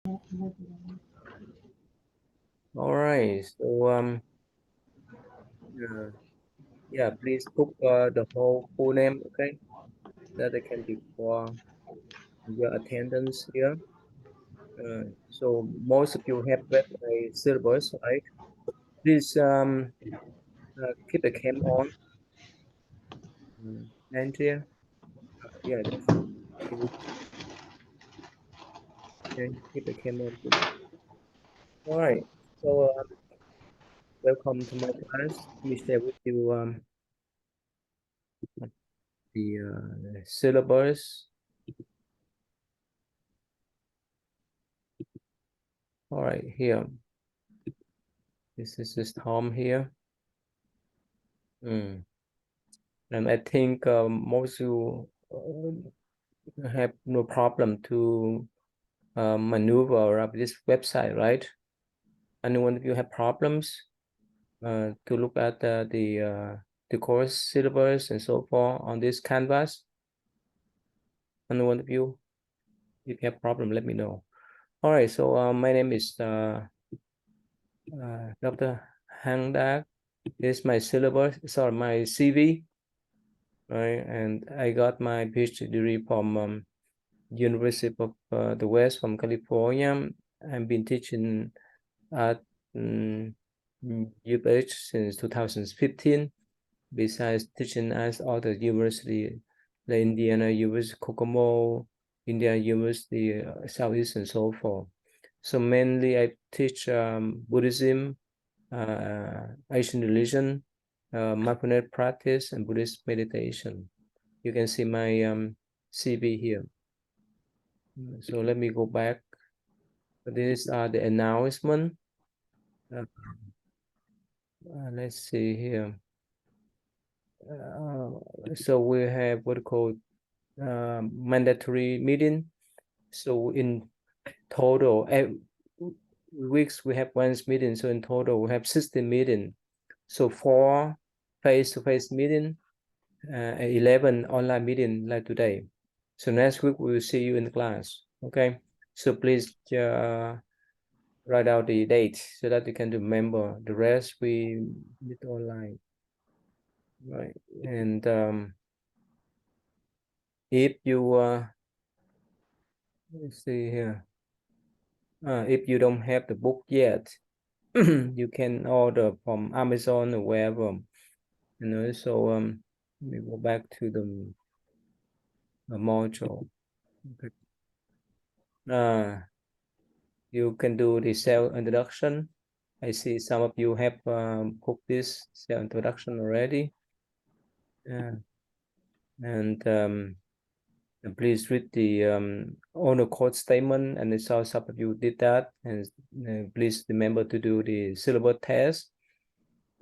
All right. So yeah, please put the whole full name, okay? That I can record your attendance here. So most of you have read my syllabus, right? Please keep the cam on. Andrea, yeah, that's good. Okay, keep the cam on, please. All right. So welcome to my class. Let me share with you the syllabus. All right, here. This is Tom here. And I think most of you have no problem to maneuver up this website, right? Anyone of you have problems to look at the course syllabus and so forth on this canvas? Anyone of you? If you have problem, let me know. All right, so my name is Dr. Hang Dak. This is my syllabus, sorry, my CV, right? And I got my PhD degree from University of the West from California. I've been teaching at UH since 2015. Besides teaching at other university, the Indiana University, Kokomo, Indiana University, Southeast, and so forth. So mainly I teach Buddhism, Asian religion, mindfulness practice, and Buddhist meditation. You can see my CV here. So let me go back. These are the announcement. Let's see here. So we have what called mandatory meeting. So in total, weeks we have one meeting. So in total, we have 60 meeting. So 4 face-to-face meeting, 11 online meeting like today. So next week we will see you in the class. Okay. So please write out the date so that you can remember. The rest we meet online. Right. And if you let's see here. If you don't have the book yet, you can order from Amazon or wherever. So let me go back to the module. Okay. You can do the self introduction. I see some of you have put this self introduction already. And please read the owner code statement, and I saw some of you did that. And please remember to do the syllabus test.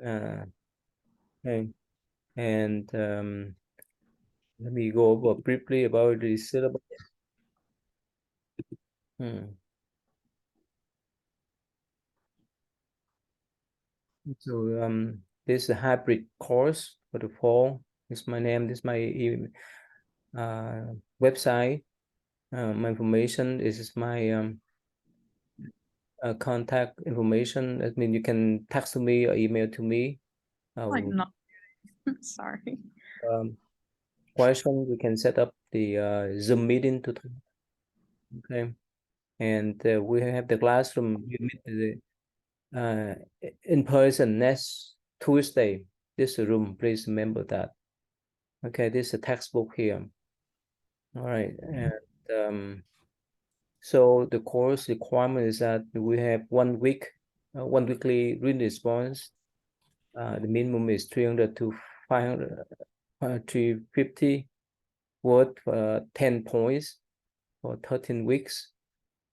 Okay. And let me go over briefly about the syllabus. So this is a hybrid course for the fall. This is my name. This is my website. My information. This is my contact information. That means you can text to me or email to me. Like not sorry. Question, we can set up the Zoom meeting to talk. Okay. And we have the classroom. We meet in person next Tuesday. This room, please remember that. Okay, this is a textbook here. All right. And so the course requirement is that we have 1 week, one weekly reading response. The minimum is 300 to 500, 350 word, 10 points for 13 weeks.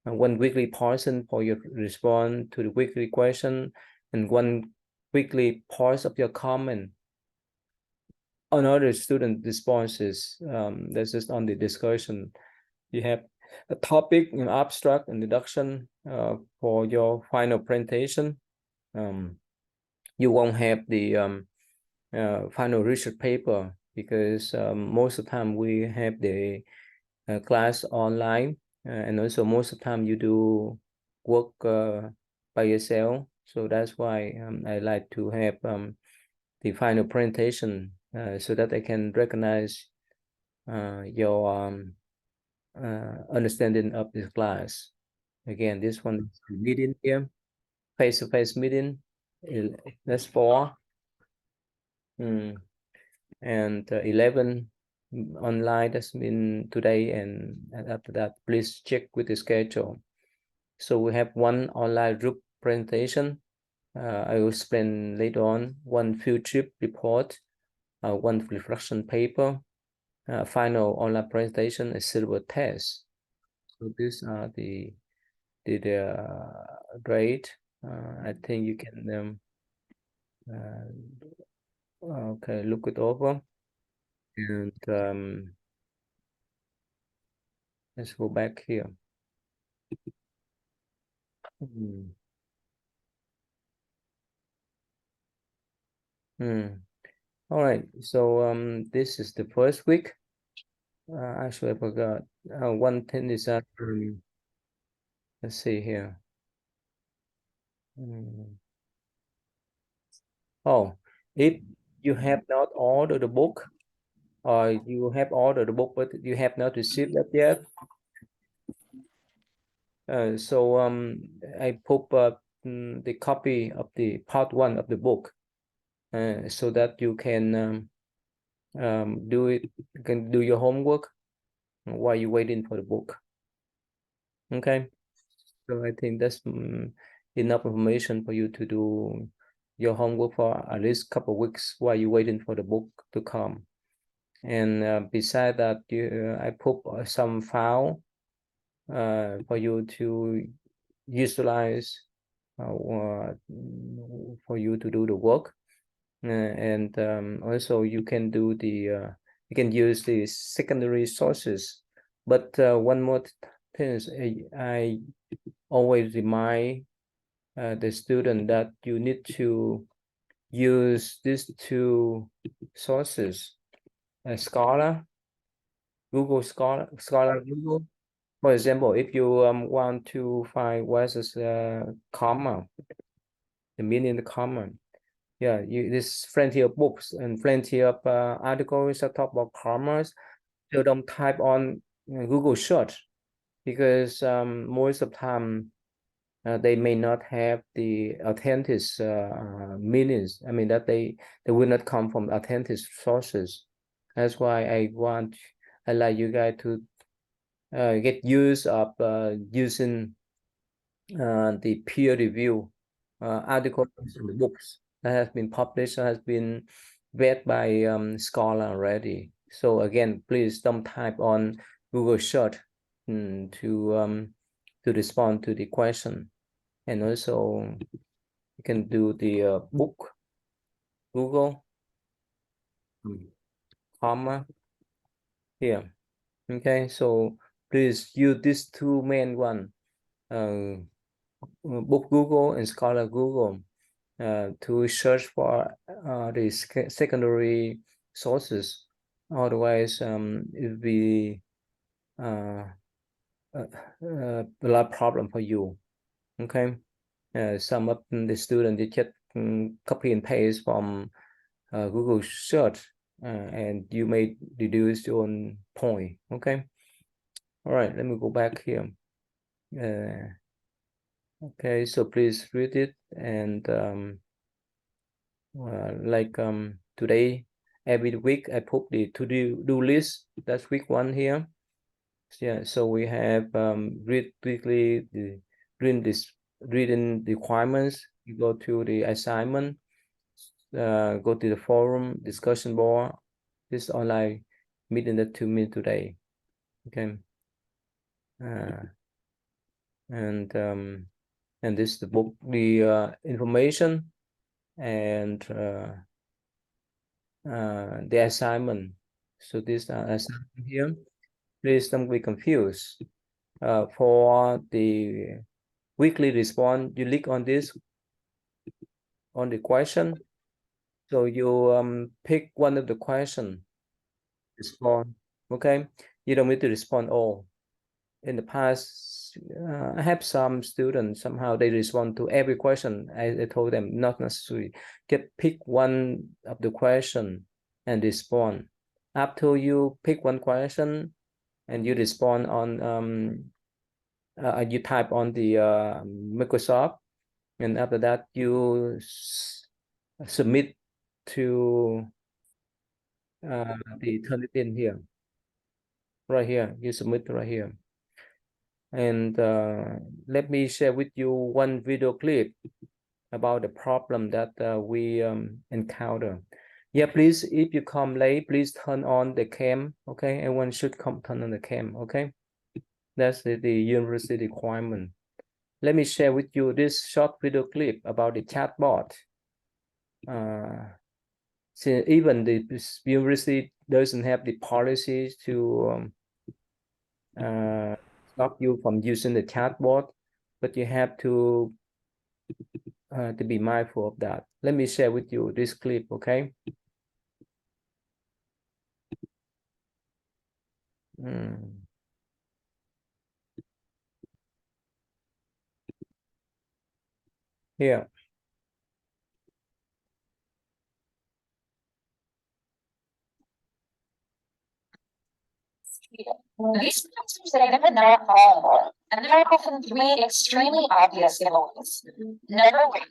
And 1 weekly portion for your response to the weekly question, and 1 weekly part of your comment. Another student responses, this is on the discussion. You have a topic, an abstract, introduction for your final presentation. You won't have the final research paper because most of the time we have the class online. and also most of the time you do work by yourself. So that's why I like to have the final presentation so that I can recognize your understanding of this class. Again, this one is the meeting here, face-to-face meeting. That's 4. And 11 online. That's been today, and after that, please check with the schedule. So we have one online group presentation. I will explain later on. One field trip report, one reflection paper, final online presentation, a silver test. So these are the grade. I think you can okay, look it over, and let's go back here. All right, so this is the first week. Actually, I forgot. One thing is that let's see here. Oh, if you have not ordered the book, or you have ordered the book but you have not received that yet, so I put the copy of the part 1 of the book, so that you can do it. You can do your homework while you're waiting for the book. Okay. So I think that's enough information for you to do your homework for at least a couple of weeks while you're waiting for the book to come. And beside that, I put some file for you to utilize for you to do the work. And also you can do you can use the secondary sources. But one more thing is I always remind the student that you need to use these 2 sources, Scholar, Google Scholar Google. For example, if you want to find what is comma, the meaning of comma, yeah, this plenty of books and plenty of articles that talk about commas. So don't type on Google search, because most of the time they may not have the authentic meanings. I mean that they will not come from authentic sources. That's why I like you guys to get used of using the peer review articles and books that has been published, has been read by scholar already. So again, please don't type on Google search to respond to the question. And also you can do the book Google comma here. Okay, so please use these 2 main one, book Google and Scholar Google, to search for the secondary sources. Otherwise, it will be a lot of problem for you. Okay, some of the students they just copy and paste from Google search, and you may deduce your own point. Okay, all right, let me go back here. Okay, so please read it, and like today, every week I put the to-do list. That's week 1 here. Yeah, so we have read weekly the reading requirements. You go to the assignment, go to the forum discussion board. This online meeting that 2 minutes today. Okay, and this is the book, the information, and the assignment. So this assignment here. Please don't be confused. For the weekly response, you click on this, on the question. So you pick one of the question, respond. Okay, you don't need to respond all. in the past, I have some students, somehow they respond to every question. I told them not necessarily. Pick one of the question and respond. After you pick one question and you respond on, you type on the Microsoft, and after that you submit to the Turnitin here. Right here, you submit right here. And let me share with you one video clip about the problem that we encounter. Yeah, please, if you come late, please turn on the cam, okay? Everyone should turn on the cam, okay? That's the university requirement. Let me share with you this short video clip about the chatbot. So even the university doesn't have the policies to stop you from using the chatbot, but you have to be mindful of that. Let me share with you this clip, okay? Here. These answers that I did not follow, and there are often three extremely obvious giveaways. Number one,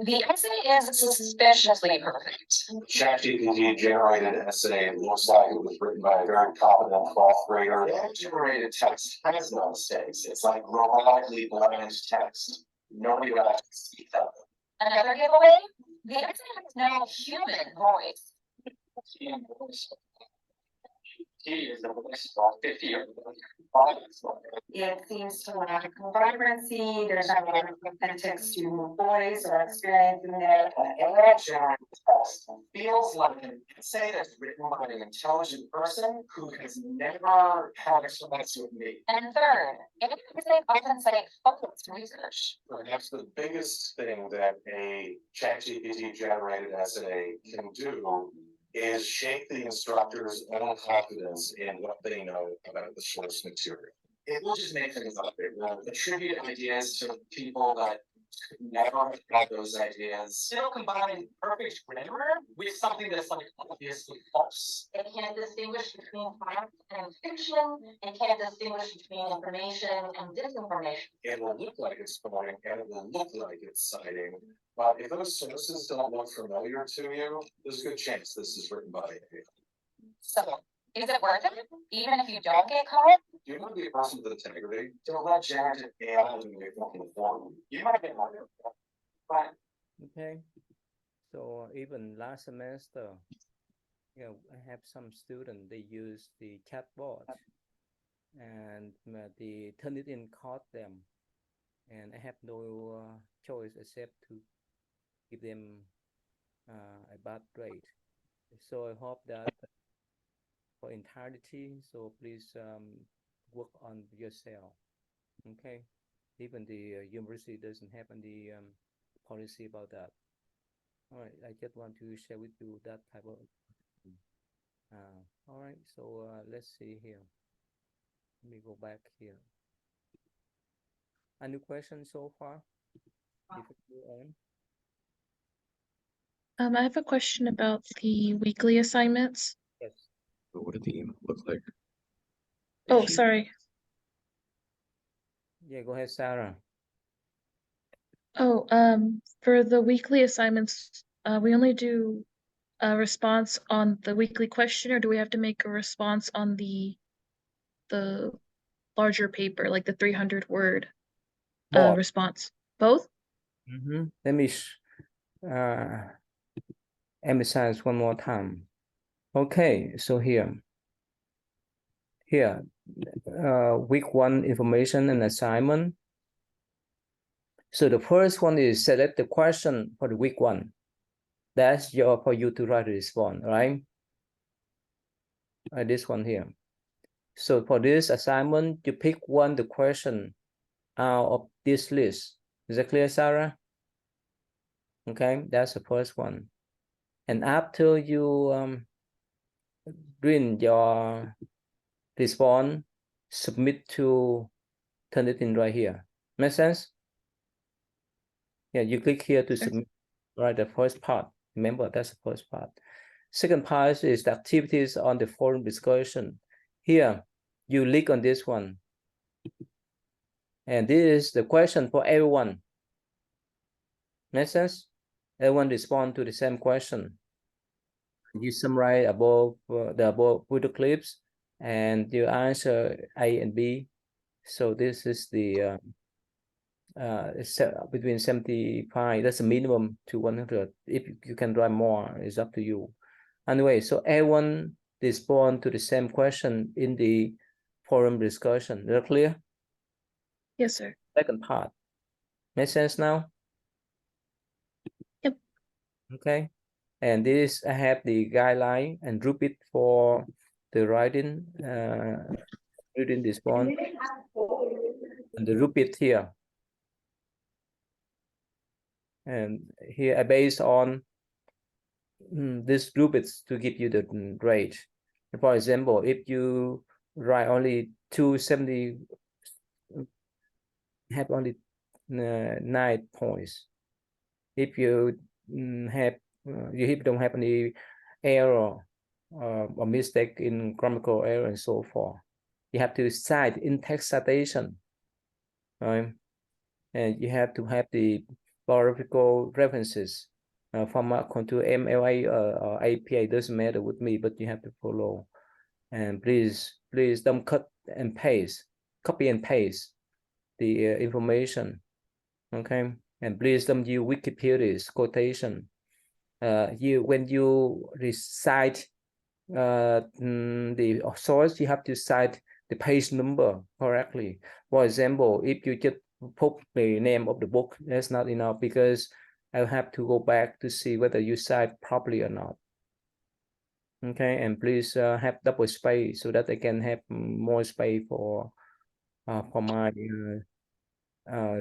the essay is suspiciously perfect. ChatGPT generated essay looks like it was written by a very competent 12th grader. Generated text has no mistakes. It's like robotically blended text. Nobody would actually speak that. Another giveaway, the essay has no human voice. It seems to lack vibrancy. There's not a lot of authentic student voice or experience in there. Text feels like an essay that's written by an intelligent person who has never had experience with me. And third, it often say focused research. Perhaps the biggest thing that a ChatGPT generated essay can do is shake the instructor's own confidence in what they know about the source material. It will just make things up. It will attribute ideas to people that never had those ideas. Still combine perfect grammar with something that's like obviously false. It can't distinguish between fact and fiction. It can't distinguish between information and disinformation. It will look like it's quoting and it will look like it's citing. But if those sources don't look familiar to you, there's a good chance this is written by AI. So, is it worth it? Even if you don't get caught? You want to be a person with integrity. Don't let generative AI do your fucking form. You might get hired. But okay. So even last semester, you know, I have some students, they use the chatbot and the Turnitin caught them, and I have no choice except to give them a bad grade. So I hope that for entirety, so please work on yourself, okay? Even the university doesn't have any policy about that. All right, I just want to share with you that type of all right, so let's see here. Let me go back here. Any questions so far? I have a question about the weekly assignments. Yes. What did the email look like? Oh, sorry. Yeah, go ahead, Sarah. Oh, for the weekly assignments, we only do a response on the weekly question, or do we have to make a response on the larger paper, like the 300-word response? Both? Let me emphasize one more time. Okay, so here, week 1 information and assignment. So the first one is select the question for the week 1. That's for you to write a response, right? This one here. So for this assignment, you pick the question out of this list. Is that clear, Sarah? Okay, that's the first one. And after you bring your response, submit to turn it in right here. Make sense? Yeah, you click here to submit, right, the first part. Remember, that's the first part. Second part is the activities on the forum discussion. Here, you click on this one. And this is the question for everyone. Make sense? Everyone respond to the same question. You summarize above the above video clips, and you answer A and B. So this is the it's between 75. That's a minimum to 100. If you can write more, it's up to you. Anyway, so everyone respond to the same question in the forum discussion. Is that clear? Yes, sir. Second part. Make sense now? Yep. Okay. And this, I have the guideline and group it for the writing response. And the group it here. And here I based on this group is to give you the grade. For example, if you write only 270, have only 9 points. If you have you don't have any error or mistake in grammatical error and so forth, you have to cite in text citation, right? And you have to have the biographical references from to MLA or APA, doesn't matter with me, but you have to follow. And please don't cut and paste, copy and paste the information, okay? And please don't use Wikipedia's quotation. When you recite the source, you have to cite the page number correctly. For example, if you just put the name of the book, that's not enough, because I'll have to go back to see whether you cite properly or not. Okay, and please have double space so that I can have more space for my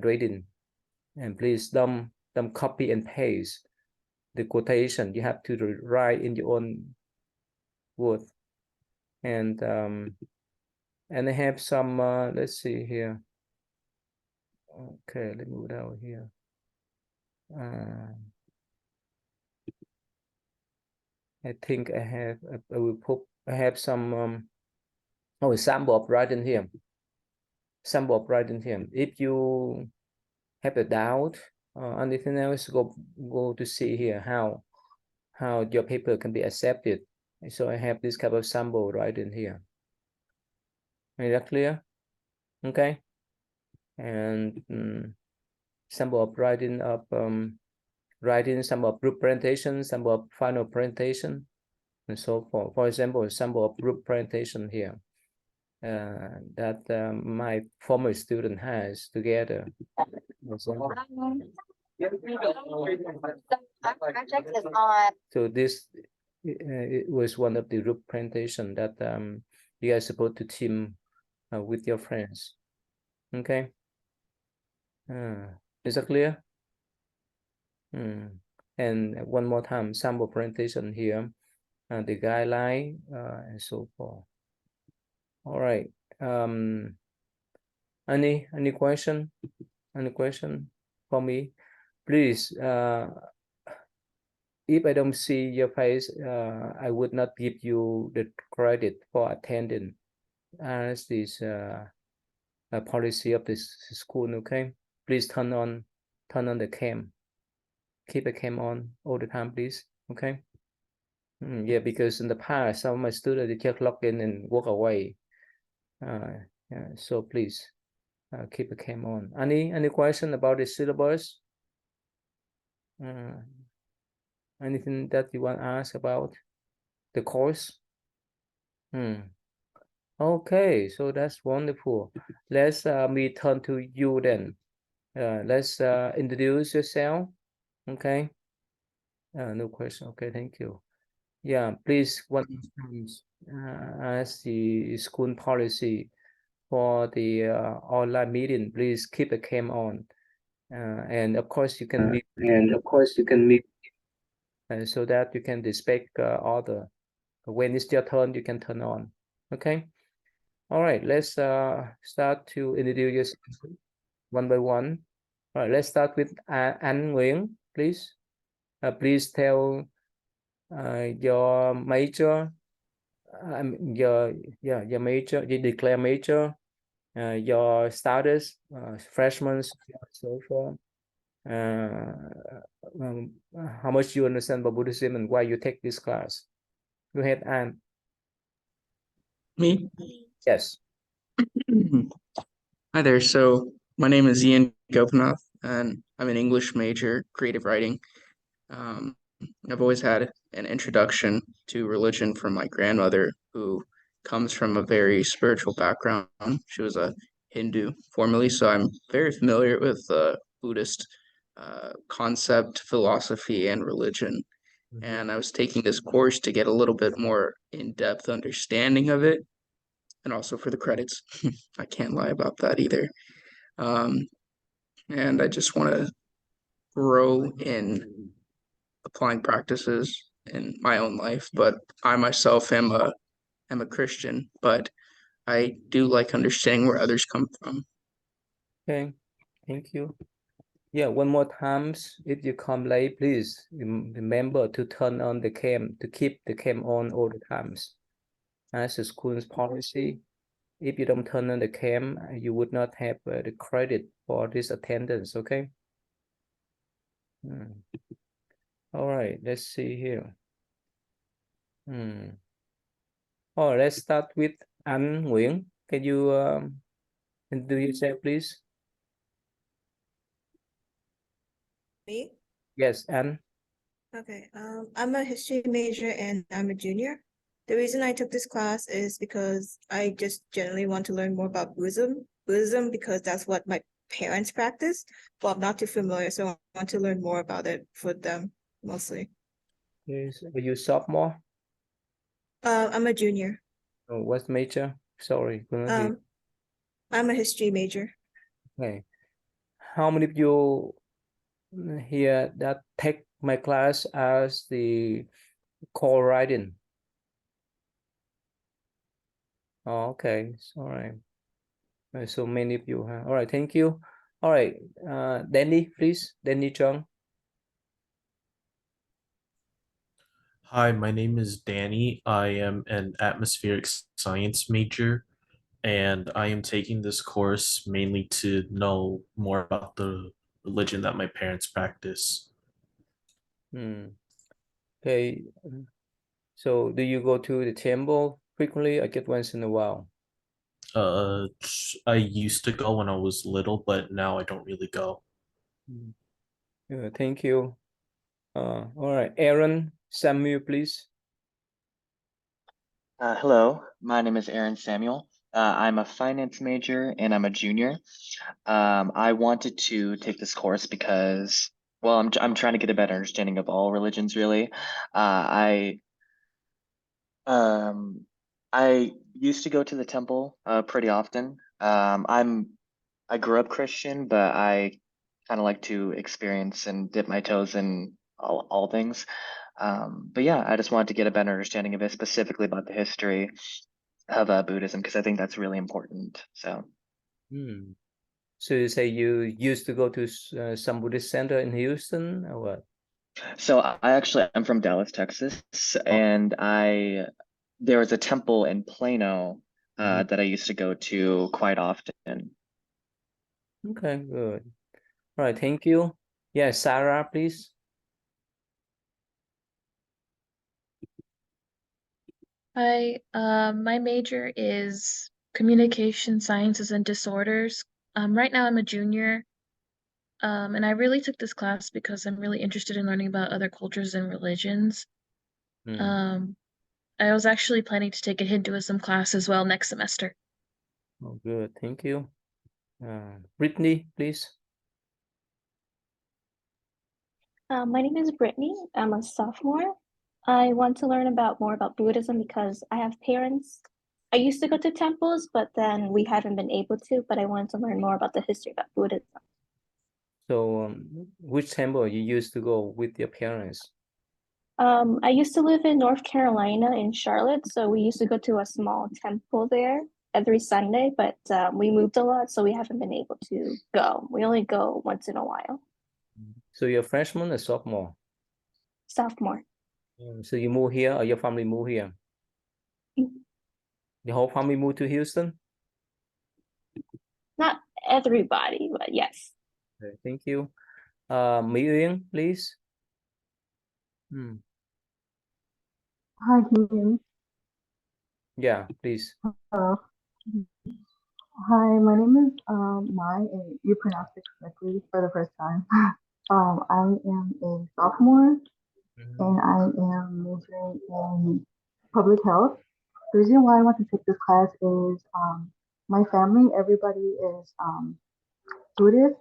reading. And please don't copy and paste the quotation. You have to write in your own word. And I have some let's see here. Okay, let me move down here. I think I have I have some sample of writing here. Sample of writing here. If you have a doubt or anything else, go to see here how your paper can be accepted. So I have this kind of sample right in here. Is that clear? Okay. And sample of writing of writing, some of group presentation, some of final presentation, and so forth. For example, sample of group presentation here that my former student has together. Project is on. So this it was one of the group presentation that you guys supposed to team with your friends. Okay. Is that clear? And one more time, sample presentation here, the guideline and so forth. All right. Any question? Any question for me? Please, if I don't see your face, I would not give you the credit for attending, as this policy of this school. Okay, please turn on the cam. Keep a cam on all the time, please. Okay. Yeah, because in the past, some of my students they just log in and walk away. Yeah, so please keep a cam on. Any question about the syllabus? Anything that you want to ask about the course? Okay, so that's wonderful. Let's me turn to you then. Let's introduce yourself. Okay. No question. Okay, thank you. Yeah, please one times as the school policy for the online meeting, please keep the cam on. And of course you can meet. So that you can respect other. When it's your turn, you can turn on. Okay. All right, let's start to introduce yourself one by one. All right, let's start with Anh Nguyễn, please. Please tell your major, your major, you declare major, your status, freshman, so forth. How much you understand about Buddhism and why you take this class. Go ahead, Anh. Me? Yes. Hi there. So my name is Ian Gopinath, and I'm an English major, creative writing. I've always had an introduction to religion from my grandmother, who comes from a very spiritual background. She was a Hindu formerly, so I'm very familiar with Buddhist concept, philosophy, and religion. And I was taking this course to get a little bit more in-depth understanding of it, and also for the credits. I can't lie about that either. And I just want to grow in applying practices in my own life. But I myself am a Christian, but I do like understanding where others come from. Okay, thank you. Yeah, one more times, if you come late, please remember to turn on the cam, to keep the cam on all the times. As a school's policy, if you don't turn on the cam, you would not have the credit for this attendance, okay? All right, let's see here. Oh, let's start with Anh Nguyễn. Can you introduce yourself, please? Me? Yes, Anh. Okay, I'm a history major and I'm a junior. The reason I took this class is because I just generally want to learn more about Buddhism because that's what my parents practice, but I'm not too familiar, so I want to learn more about it for them mostly. Yes, are you sophomore? I'm a junior. Oh, what major? Sorry, couldn't hear. I'm a history major. Okay. How many of you here that take my class as the core writing? Oh, okay, all right. So many of you, huh? All right, thank you. All right, Danny, please, Danny Chung. Hi, my name is Danny. I am an atmospheric science major, and I am taking this course mainly to know more about the religion that my parents practice. Okay, so do you go to the temple frequently? I get once in a while. I used to go when I was little, but now I don't really go. Yeah, thank you. All right, Aaron, Samuel, please. Hello, my name is Aaron Samuel. I'm a finance major and I'm a junior. I wanted to take this course because, well, I'm trying to get a better understanding of all religions, really. I used to go to the temple pretty often. I grew up Christian, but I kind of like to experience and dip my toes in all things. But yeah, I just wanted to get a better understanding of it, specifically about the history of Buddhism, because I think that's really important. So So you say you used to go to some Buddhist center in Houston or what? I'm from Dallas, Texas, and there was a temple in Plano that I used to go to quite often. Okay, good. All right, thank you. Yeah, Sarah, please. Hi, my major is communication sciences and disorders. Right now I'm a junior, and I really took this class because I'm really interested in learning about other cultures and religions. I was actually planning to take a Hinduism class as well next semester. Oh, good. Thank you. Brittany, please. My name is Brittany. I'm a sophomore. I want to learn more about Buddhism because I have parents. I used to go to temples, but then we haven't been able to, but I wanted to learn more about the history about Buddhism. So, which temple you used to go with your parents? I used to live in North Carolina in Charlotte, so we used to go to a small temple there. every Sunday, but we moved a lot, so we haven't been able to go. We only go once in a while. So you're a freshman or sophomore? Sophomore. So you move here or your family move here? The whole family moved to Houston? Not everybody, but yes. Okay, thank you. Mỹ Uyên, please. Hi, can you hear me? Yeah, please. Hi, my name is Mai, and you pronounced it correctly for the first time. I am a sophomore, and I am majoring in public health. The reason why I want to take this class is my family, everybody is Buddhist.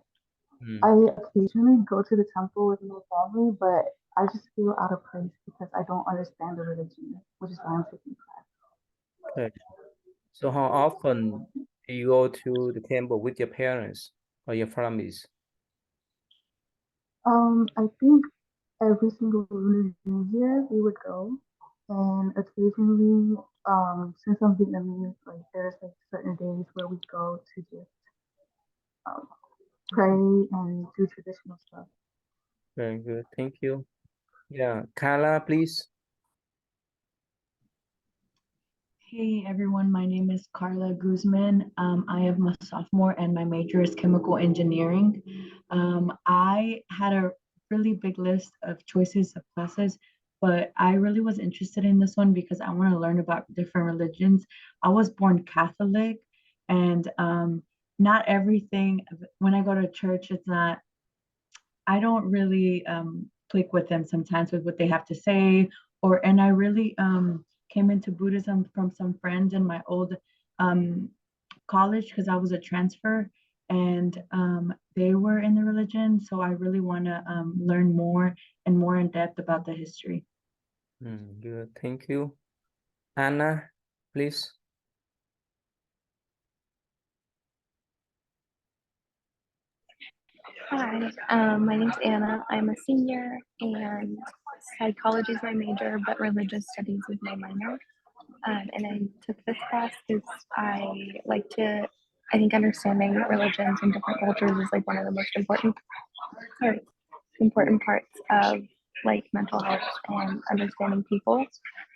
I occasionally go to the temple with my family, but I just feel out of place because I don't understand the religion, which is why I'm taking the class. Okay. So how often do you go to the temple with your parents or your families? I think every single Lunar New Year we would go, and occasionally, since I'm Vietnamese, like there's like certain days where we go to just pray and do traditional stuff. Very good, thank you. Yeah, Carla, please. Hey everyone, my name is Carla Guzman. I am a sophomore and my major is chemical engineering. I had a really big list of choices of classes, but I really was interested in this one because I want to learn about different religions. I was born Catholic, and not everything, when I go to church, I don't really click with them sometimes with what they have to say, and I really came into Buddhism from some friends in my old college because I was a transfer, and they were in the religion, so I really want to learn more and more in depth about the history. Good, thank you. Anna, please. Hi, my name's Anna. I'm a senior and psychology is my major, but religious studies is my minor. And I took this class because I think understanding religions and different cultures is like one of the most important parts of like mental health and understanding people.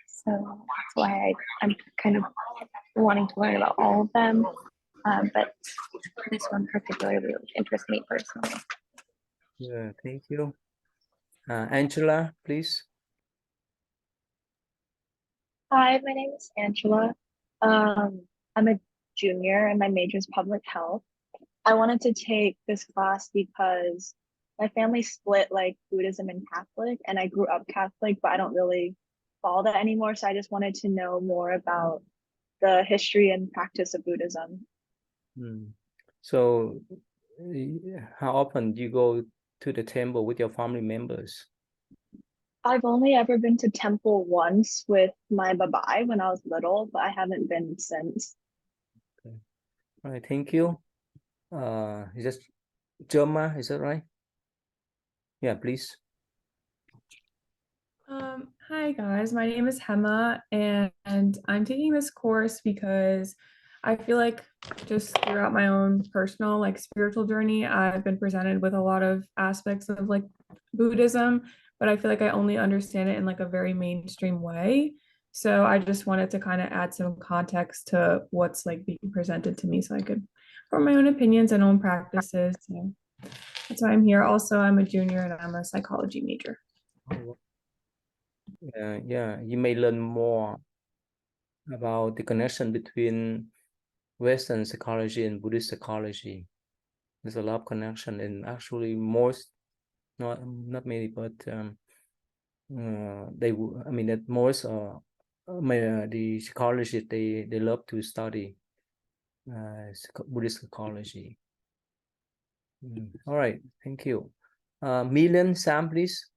So that's why I'm kind of wanting to learn about all of them. But this one particularly interests me personally. Yeah, thank you. Angela, please. Hi, my name is Angela. I'm a junior and my major is public health. I wanted to take this class because my family split like Buddhism and Catholic, and I grew up Catholic, but I don't really follow that anymore. So I just wanted to know more about the history and practice of Buddhism. So how often do you go to the temple with your family members? I've only ever been to temple once with my babai when I was little, but I haven't been since. Okay. All right, thank you. Is that Joma, is that right? Yeah, please. Hi guys, my name is Hema, and I'm taking this course because I feel like just throughout my own personal like spiritual journey, I've been presented with a lot of aspects of like Buddhism, but I feel like I only understand it in like a very mainstream way. So I just wanted to kind of add some context to what's like being presented to me so I could form my own opinions and own practices. So that's why I'm here. Also, I'm a junior and I'm a psychology major. Yeah, you may learn more about the connection between Western psychology and Buddhist psychology. There's a lot of connection, and actually most, not many, but I mean that most the psychologists they love to study Buddhist psychology. All right, thank you. Million, Sam, please.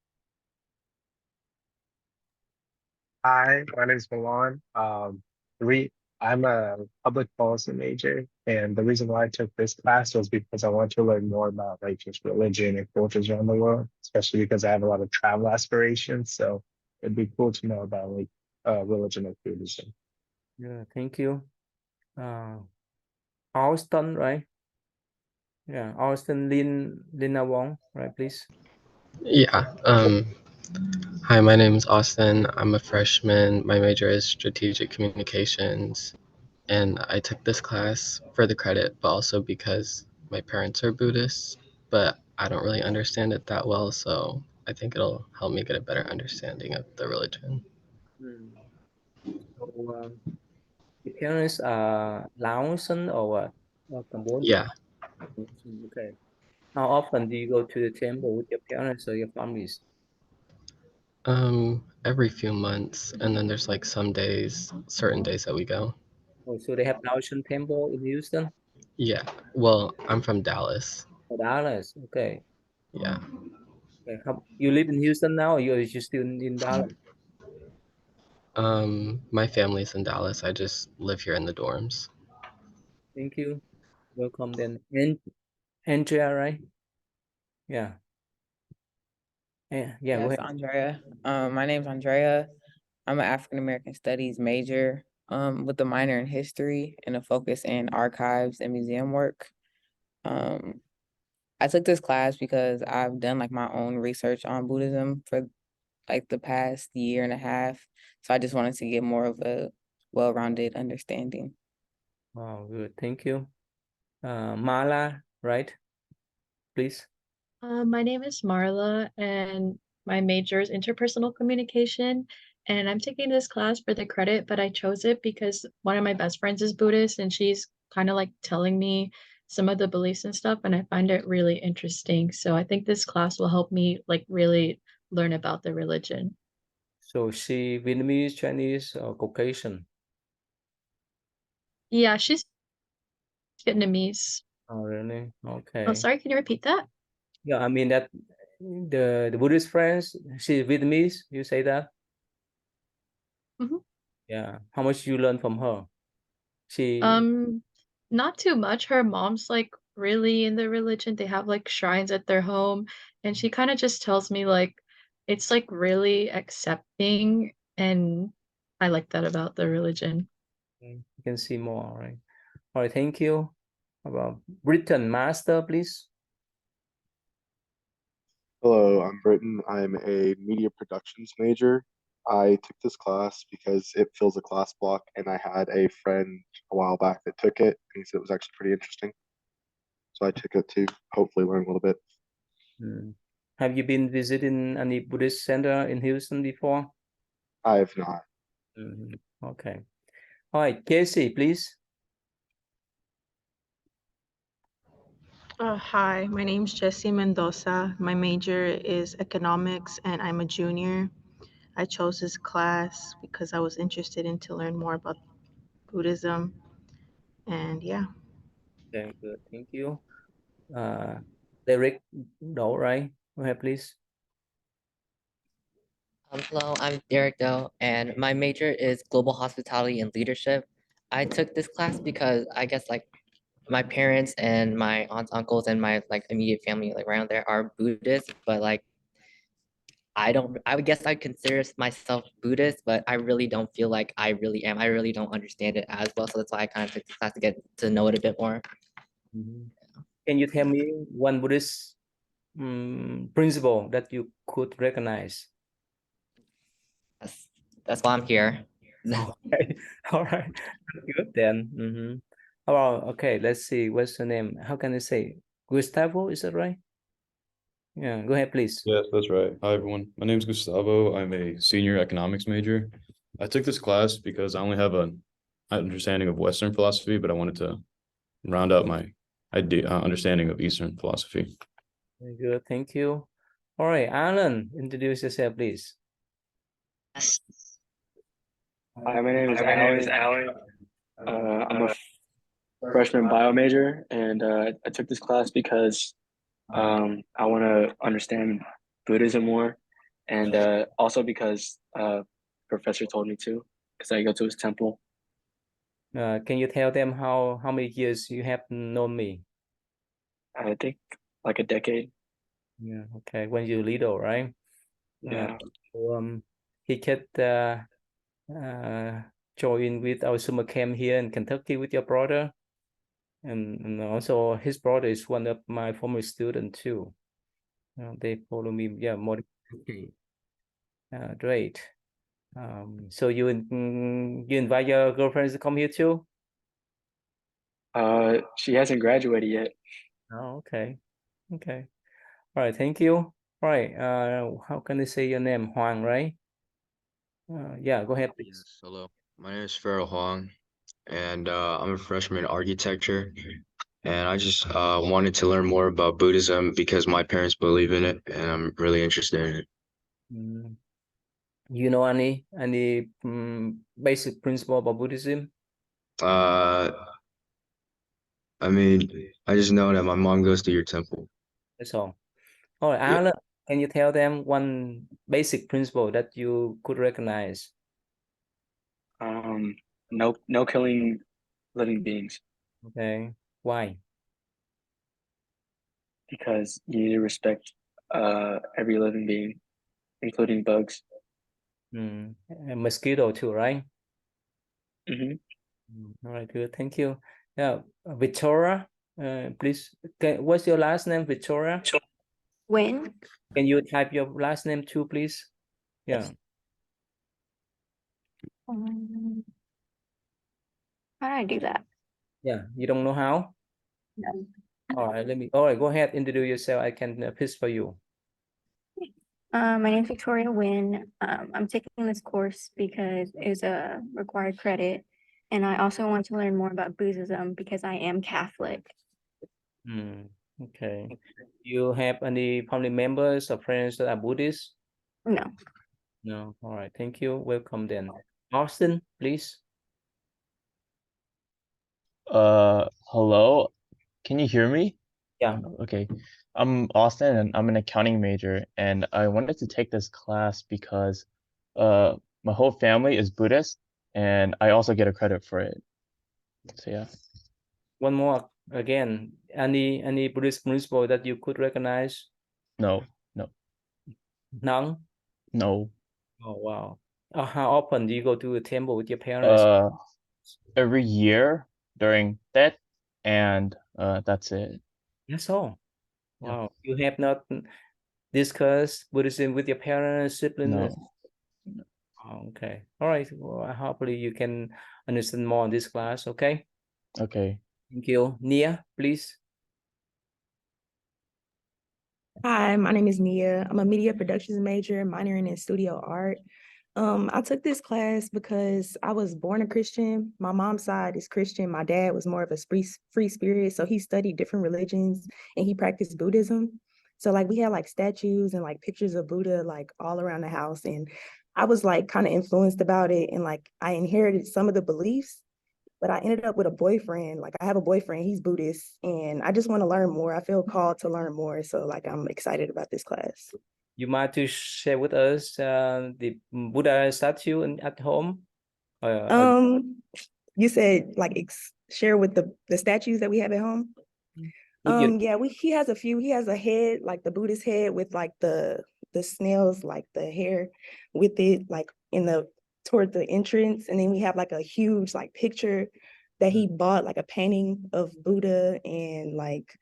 Hi, my name is Milan. I'm a public policy major, and the reason why I took this class was because I want to learn more about like just religion and cultures around the world, especially because I have a lot of travel aspirations. So it'd be cool to know about like religion and Buddhism. Yeah, thank you. Austin, right? Yeah, Austin Lina Wong, right, please. Yeah. Hi, my name is Austin. I'm a freshman. My major is strategic communications, and I took this class for the credit, but also because my parents are Buddhists, but I don't really understand it that well, so I think it'll help me get a better understanding of the religion. So, your parents are Laotian or what? Or Cambodian? Yeah. Okay. How often do you go to the temple with your parents or your families? Every few months, and then there's like some days, certain days that we go. Oh, so they have Laotian temple in Houston? Yeah. Well, I'm from Dallas. Oh, Dallas. Okay. Yeah. Okay. You live in Houston now, or you're still in Dallas? My family's in Dallas. I just live here in the dorms. Thank you. Welcome then. And Andrea, right? Yeah. Yeah, go Yes, ahead. Andrea. My name's Andrea. I'm an African American Studies major with a minor in history and a focus in archives and museum work. I took this class because I've done like my own research on Buddhism for like the past year and a half. So I just wanted to get more of a well-rounded understanding. Wow, good. Thank you. Mala, right? Please. My name is Marla, and my major is interpersonal communication. And I'm taking this class for the credit, but I chose it because one of my best friends is Buddhist, and she's kind of like telling me some of the beliefs and stuff, and I find it really interesting. So I think this class will help me like really learn about the religion. So she Vietnamese, Chinese, or Caucasian? Yeah, she's Vietnamese. Oh, really? Oh, Okay. sorry, can you repeat that? Yeah, I mean that the Buddhist friends, she Vietnamese, you say that? Mhm. Yeah. How much you learn from her? She Not too much. Her mom's like really in the religion. They have like shrines at their home, and she kind of just tells me like it's like really accepting, and I like that about the religion. you can see more, all right? All right, thank you. About Britain master, please. Hello, I'm Britton. I'm a media productions major. I took this class because it fills a class block, and I had a friend a while back that took it, and he said it was actually pretty interesting. So I took it to hopefully learn a little bit. Have you been visiting any Buddhist center in Houston before? I have not. Okay. All right, Casey, please. Hi, my name's Jessie Mendoza. My major is economics and I'm a junior. I chose this class because I was interested in to learn more about Buddhism. And yeah. Okay, good. Thank you. Derek Đỗ, right? Go ahead, please. Hello, I'm Derek Doe, and my major is global hospitality and leadership. I took this class because I guess like my parents and my aunts, uncles, and my like immediate family like around there are Buddhist, but like I would guess I consider myself Buddhist, but I really don't feel like I really am. I really don't understand it as well, so that's why I kind of took this class to get to know it a bit more. Can you tell me one Buddhist principle that you could recognize? That's why I'm here. Okay. All right. Good then. How about, okay, let's see. What's your name? How can I say? Gustavo, is that right? Yeah, go ahead, please. Yes, that's right. Hi, everyone. My name is Gustavo. I'm a senior economics major. I took this class because I only have an understanding of Western philosophy, but I wanted to round out my understanding of Eastern philosophy. Very good. Thank you. All right, Alan, introduce yourself, please. Hi, my name is Alan. I'm a freshman bio major, and I took this class because I want to understand Buddhism more, and also because professor told me to, because I go to his temple. Can you tell them how many years you have known me? I think like a decade. Yeah, okay. When you're little, right? Yeah. So, he could join with our summer camp here in Kentucky with your brother. And also his brother is one of my former students too. They follow me, yeah, more. Okay. Great. So you invite your girlfriends to come here too? She hasn't graduated yet. Oh, okay. Okay. All right, thank you. All right. How can I say your name? Huang, right? Yeah, go ahead, please. Yes, hello. My name is Farrell Huang, and I'm a freshman in architecture. And I just wanted to learn more about Buddhism because my parents believe in it, and I'm really interested in it. You know any basic principle about Buddhism? Uh, I mean, I just know that my mom goes to your temple. That's all. All right, Yep. Alan, can you tell them one basic principle that you could recognize? No killing living beings, Okay, why? because you need to respect every living being, including bugs. And mosquito too, right? Mm-hmm. All right, good. Thank you. Now, Victoria, please. What's your last name, Victoria? When? Can you type your last name too, please? Yeah. How do I do that? Yeah. You don't know how? No. All right. All right. Go ahead. Introduce yourself. I can pitch for you. My name is Victoria Wynn. I'm taking this course because it's a required credit, and I also want to learn more about Buddhism because I am Catholic. Okay. You have any family members or friends that are Buddhist? No. No. All right. Thank you. Welcome then. Austin, please. Hello. Can you hear me? Yeah. Okay. I'm Austin and I'm an accounting major and I wanted to take this class because my whole family is Buddhist and I also get a credit for it. So yeah. One more again. Any Buddhist principle that you could recognize? No. None? No. Oh wow. How often do you go to a temple with your parents? Every year during that and that's it. That's all. Wow. You have not discussed Buddhism with your parents, siblings? No. Oh, okay. All right. Well, hopefully you can understand more in this class. Okay. Okay. Thank you. Nia, please. Hi, my name is Nia. I'm a media productions major, minoring in studio art. I took this class because I was born a Christian. My mom's side is Christian. My dad was more of a free spirit, so he studied different religions and he practiced Buddhism. So like we had like statues and like pictures of Buddha like all around the house, and I was like kind of influenced about it, and like I inherited some of the beliefs, but I ended up with a boyfriend. Like I have a boyfriend, he's Buddhist, and I just want to learn more. I feel called to learn more. So like I'm excited about this class. You mind to share with us the Buddha statue at home? You said like share with the statues that we have at home. Yeah, he has a few. He has a head, like the Buddhist head with like the snails, like the hair with it, like toward the entrance. And then we have like a huge like picture that he bought, like a painting of Buddha and like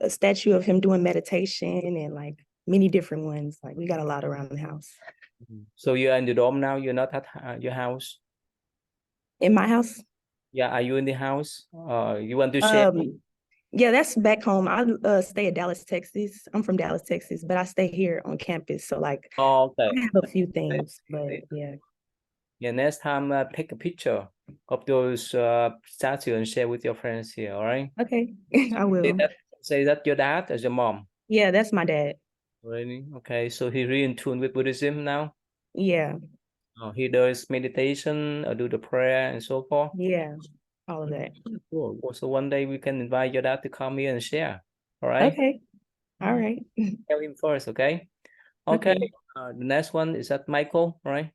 a statue of him doing meditation and like many different ones. Like we got a lot around the house. So you're in the dorm now? You're not at your house? In my house? Yeah, are you in the house? You want to share? Yeah, that's back home. I stay at Dallas, Texas. I'm from Dallas, Texas, but I stay here on campus. So like okay. I have a few things, but yeah. Yeah, next time take a picture of those statues and share with your friends here, all right? Okay, I will. Say that your dad or your mom? Yeah, that's my dad. Really? Okay, so he really in tune with Buddhism now? Yeah. He does meditation or do the prayer and so forth? Yeah, all of that. Cool. So one day we can invite your dad to come here and share, all right? Okay, all right. Tell him first, okay? Okay, the next one is that Michael, all right?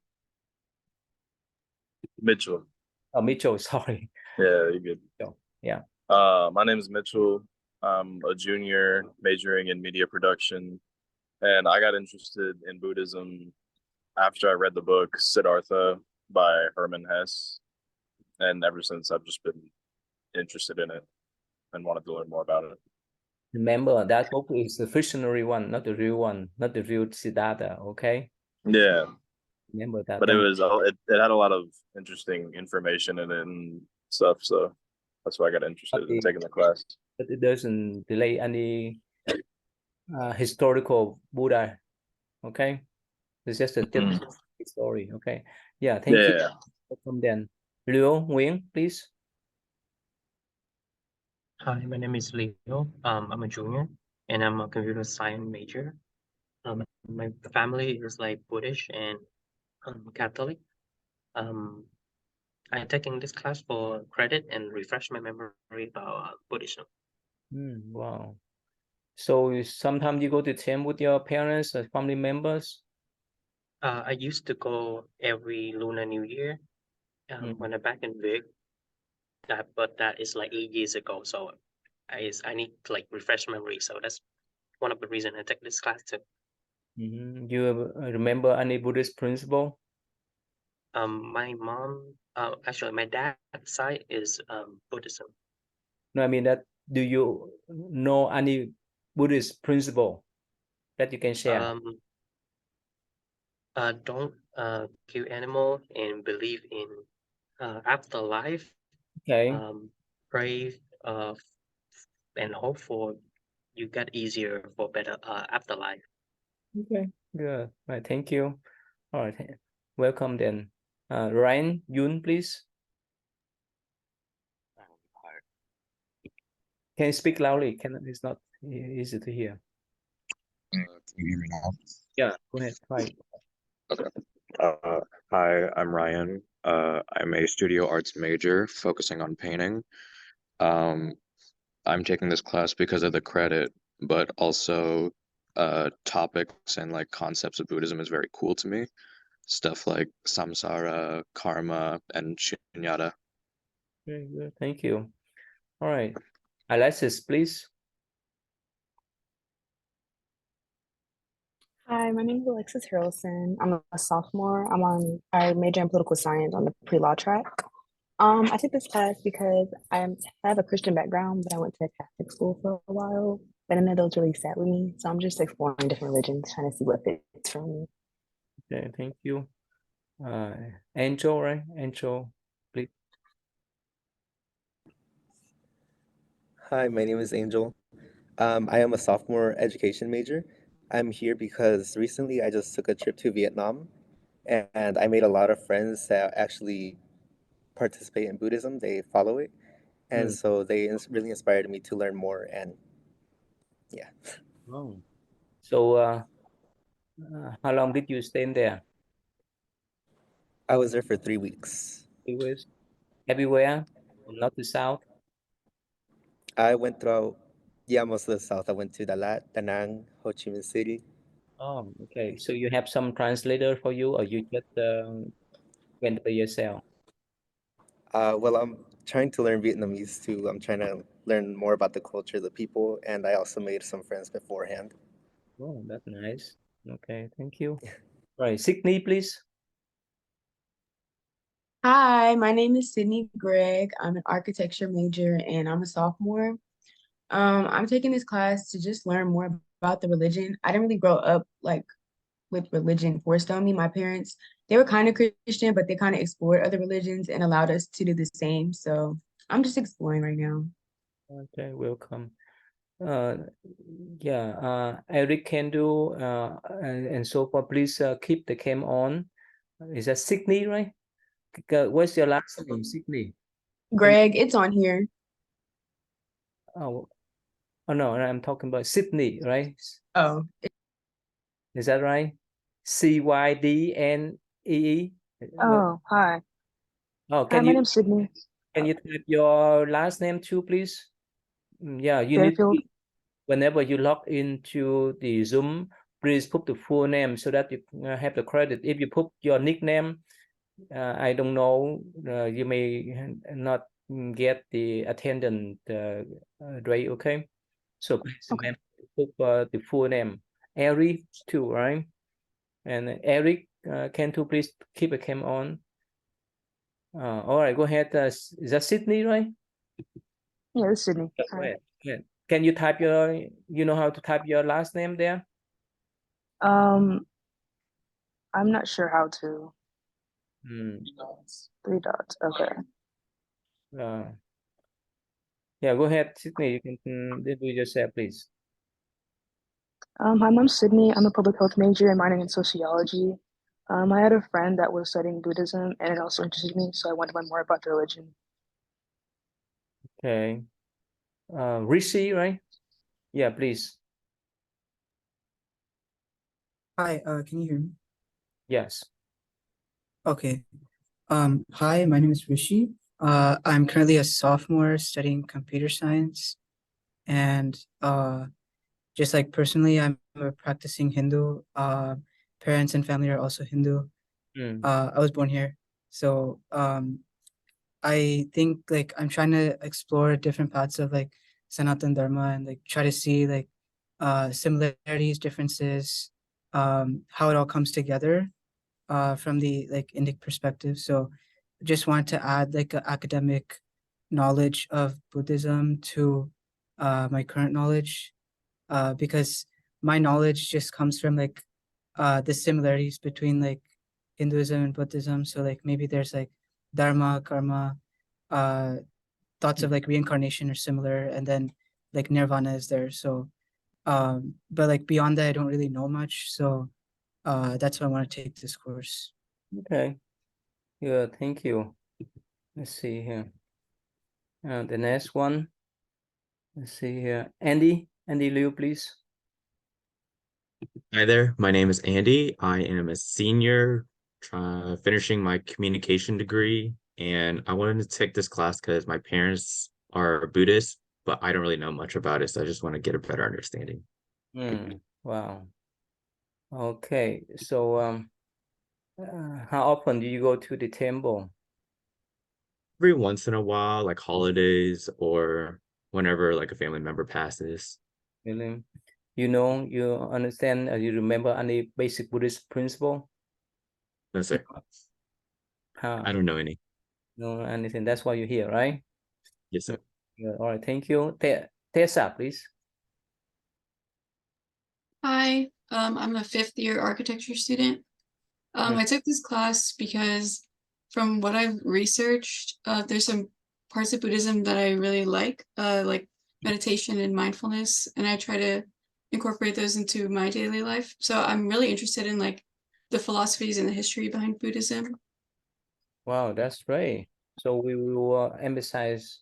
Mitchell. Oh, Mitchell, sorry. Yeah, you're good. Yeah. My name is Mitchell. I'm a junior majoring in media production, and I got interested in Buddhism after I read the book Siddhartha by Herman Hesse. and ever since I've just been interested in it and wanted to learn more about it. Remember that book is the fictionary one, not the real one, not the real Siddhartha. Okay. Yeah, Remember that. but it had a lot of interesting information in it and stuff, so that's why I got interested in taking the class. But it doesn't delay any historical Buddha. Okay, it's just a typical story. Okay, yeah. Thank you. Welcome then. Liu Nguyen, please. Hi, my name is Leo. I'm a junior and I'm a computer science major. My family is like Buddhist and Catholic. I'm taking this class for credit and refresh my memory about Buddhism. Wow. So sometimes you go to temple with your parents or family members? I used to go every Lunar New Year when I'm back in Vic. But that is like 8 years ago. So I need to like refresh memory. So that's one of the reasons I take this class too. You remember any Buddhist principle? My mom, actually, my dad's side is Buddhism. No, I mean that. Do you know any Buddhist principle that you can share? Don't kill animal and believe in afterlife. Okay. Pray and hope for you get easier for better afterlife. Okay, good. Right, thank you. All right, welcome then. Ryan Yun, please. Can you speak loudly? It's not easy to hear. Can you hear me now? Yeah, go ahead. Try. Okay. Hi, I'm Ryan. I'm a studio arts major focusing on painting. I'm taking this class because of the credit, but also topics and like concepts of Buddhism is very cool to me. Stuff like samsara, karma, and shunyata. Very good. Thank you. All right. Alexis, please. Hi, my name is Alexis Harrelson. I'm a sophomore. I major in political science on the pre-law track. I took this class because I have a Christian background, but I went to a Catholic school for a while. But none of those really sat with me. So I'm just exploring different religions, trying to see what fits for me. Okay, thank you. Angel, right? Angel, please. Hi, my name is Angel. I am a sophomore education major. I'm here because recently I just took a trip to Vietnam and I made a lot of friends that actually participate in Buddhism. They follow it. And so they really inspired me to learn more. And yeah. Oh. So how long did you stay in there? I was there for 3 weeks. 3 weeks? Everywhere? From north to south? I went throughout, most of the south. I went to Dalat, Da Nang, Ho Chi Minh City. Oh, okay. So you have some translator for you, or you just went by yourself? Well, I'm trying to learn Vietnamese too. I'm trying to learn more about the culture, the people, and I also made some friends beforehand. Oh, that's nice. Okay, thank you. Right, Sydney, please. Hi, my name is Sydney Gregg. I'm an architecture major and I'm a sophomore. I'm taking this class to just learn more about the religion. I didn't really grow up like with religion forced on me. My parents, they were kind of Christian, but they kind of explored other religions and allowed us to do the same. So I'm just exploring right now. Okay, welcome. Eric can do and so forth. Please keep the cam on. Is that Sydney, right? What's your last name, Sydney? Greg, it's on here. Oh no, I'm talking about Sydney, right? Oh. Is that right? CYDNEE? Oh, hi. Oh, Hi, my name's Sydney. Can you type your last name too, please? Yeah, you need Fairfield. whenever you log into the Zoom, please put the full name so that you have the credit. If you put your nickname, I don't know, you may not get the attendant rate, okay? So please remember to put the full name. Eric too, right? And Eric, can you please keep a cam on? All right, go ahead. Is that Sydney, right? Yeah, it's Sydney. Go Hi. ahead. Yeah. Can you type you know how to type your last name there? Um, I'm not sure how to. Hmm. 3 dots. Okay. Yeah, go ahead, Sydney. You can do yourself, please. Hi, I'm Sydney. I'm a public health major and minoring in sociology. I had a friend that was studying Buddhism and it also interested me, so I wanted to learn more about the religion. Okay. Rishi, right? Yeah, please. Hi, can you hear me? Yes. Okay. Hi, my name is Rishi. I'm currently a sophomore studying computer science, and just like personally, I'm a practicing Hindu. Parents and family are also Hindu. I was born here, so I think like I'm trying to explore different parts of like Sanatan Dharma and like try to see like similarities, differences, how it all comes together from the like Indic perspective. So just wanted to add like a academic knowledge of Buddhism to my current knowledge because my knowledge just comes from like the similarities between like Hinduism and Buddhism. So like maybe there's like dharma, karma, uh, thoughts of like reincarnation are similar, and then like nirvana is there. So but like beyond that, I don't really know much. So that's why I want to take this course. Okay. Yeah, thank you. Let's see here. The next one. Let's see here. Andy Liu, please. Hi there, my name is Andy. I am a senior finishing my communication degree, and I wanted to take this class because my parents are Buddhist, but I don't really know much about it, so I just want to get a better understanding. Wow. Okay, so how often do you go to the temple? Every once in a while, like holidays or whenever like a family member passes. Really? You understand, you remember any basic Buddhist principle? No, sir. I don't know any. No, anything. That's why you're here, right? Yes, sir. Yeah, all right, thank you. Tessa, please. Hi, I'm a 5th-year architecture student. I took this class because from what I've researched, there's some parts of Buddhism that I really like meditation and mindfulness, and I try to incorporate those into my daily life. So I'm really interested in like the philosophies and the history behind Buddhism. Wow, that's great. So we will emphasize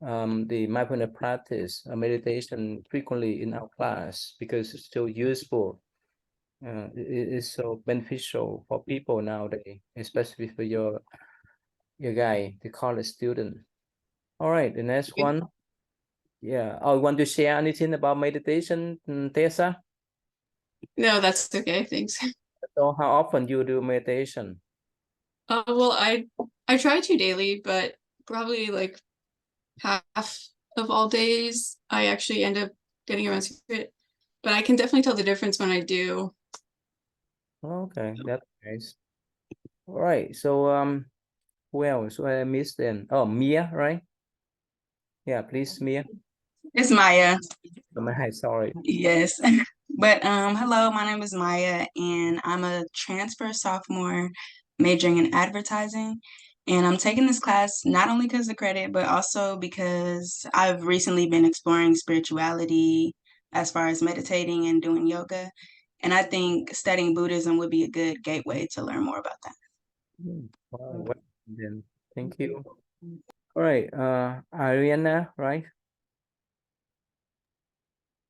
the mindfulness practice, meditation frequently in our class because it's so useful. It is so beneficial for people nowadays, especially for your guy, the college student. All right, the next one. Yeah. Oh, you want to share anything about meditation, Tessa? No, that's okay, thanks. So how often you do meditation? Well, I try to daily, but probably like half of all days I actually end up getting around to it. But I can definitely tell the difference when I do. Okay, that's nice. All right, so who else? I missed then. Oh, Mia, right? Yeah, please, Mia. It's Maya. Maya, sorry. Yes. But hello, my name is Maya and I'm a transfer sophomore majoring in advertising. And I'm taking this class not only because of credit, but also because I've recently been exploring spirituality as far as meditating and doing yoga. And I think studying Buddhism would be a good gateway to learn more about that. Wow, well, then thank you. All right, Ariana, right?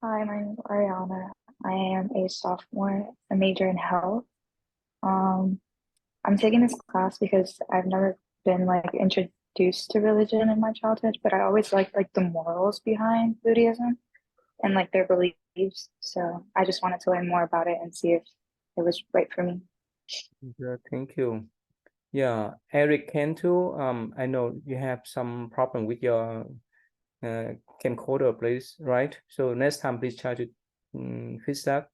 Hi, my name is Ariana. I am a sophomore, a major in health. I'm taking this class because I've never been like introduced to religion in my childhood, but I always liked like the morals behind Buddhism and like their beliefs. So I just wanted to learn more about it and see if it was right for me. Yeah, thank you. Yeah, Eric Cantu, I know you have some problem with your camcorder, please, right? So next time, please try to fix that.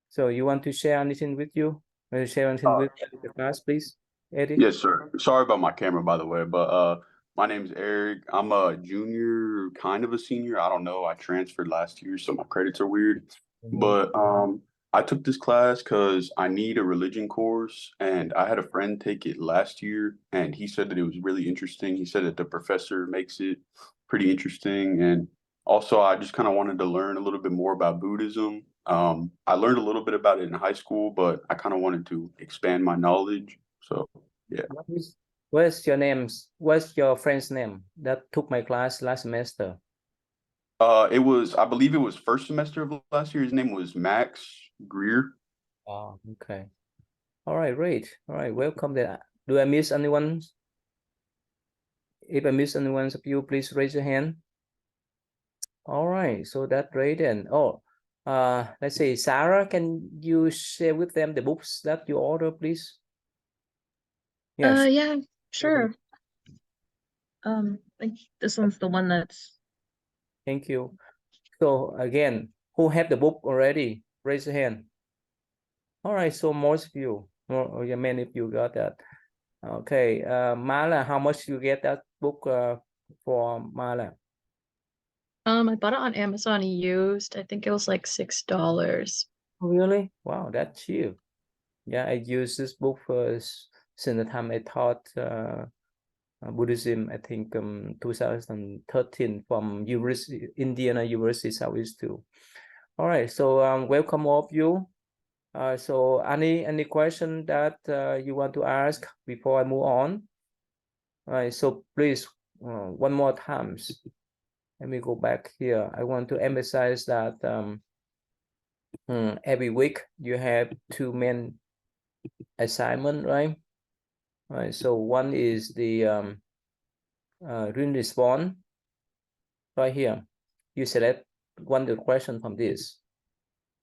So you want to share anything with you? Share anything with the class, please, Eddie? Yes, sir. Sorry about my camera, by the way, but my name's Eric. I'm a junior, kind of a senior. I don't know. I transferred last year, so my credits are weird. But I took this class because I need a religion course, and I had a friend take it last year, and he said that it was really interesting. He said that the professor makes it pretty interesting, and also I just kind of wanted to learn a little bit more about Buddhism. I learned a little bit about it in high school, but I kind of wanted to expand my knowledge. So yeah. What's your names? What's your friend's name that took my class last semester? It was, I believe it was first semester of last year. His name was Max Greer. Oh, okay. All right, great. All right, welcome there. Do I miss anyone? If I miss anyone of you, please raise your hand. All right, so that's great then. Oh, let's say Sarah, can you share with them the books that you order, please? Yes. Yeah, sure. Like this one's the one that's. Thank you. So again, who have the book already? Raise your hand. All right, so most of you, or yeah, many of you got that. Okay, Mala, how much you get that book for Mala? I bought it on Amazon used. I think it was like $6. Really? Wow, that's cheap. Yeah, I used this book for since the time I taught Buddhism, I think 2013 from University, Indiana University Southeast too. All right, so welcome all of you. So any question that you want to ask before I move on? All right, so please one more times. Let me go back here. I want to emphasize that every week you have two main assignment, right? All right, so one is the written response right here. You select one of the question from this.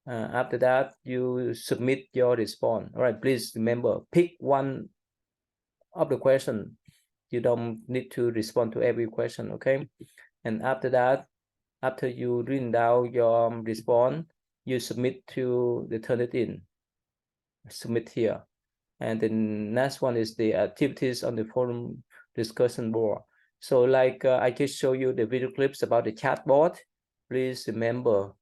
After that, you submit your response. All right, please remember, pick one of the question. You don't need to respond to every question, okay? And after that, after you written down your response, you submit to the Turnitin. Submit here. And the next one is the activities on the forum discussion board. So like I just show you the video clips about the chatbot. Please remember,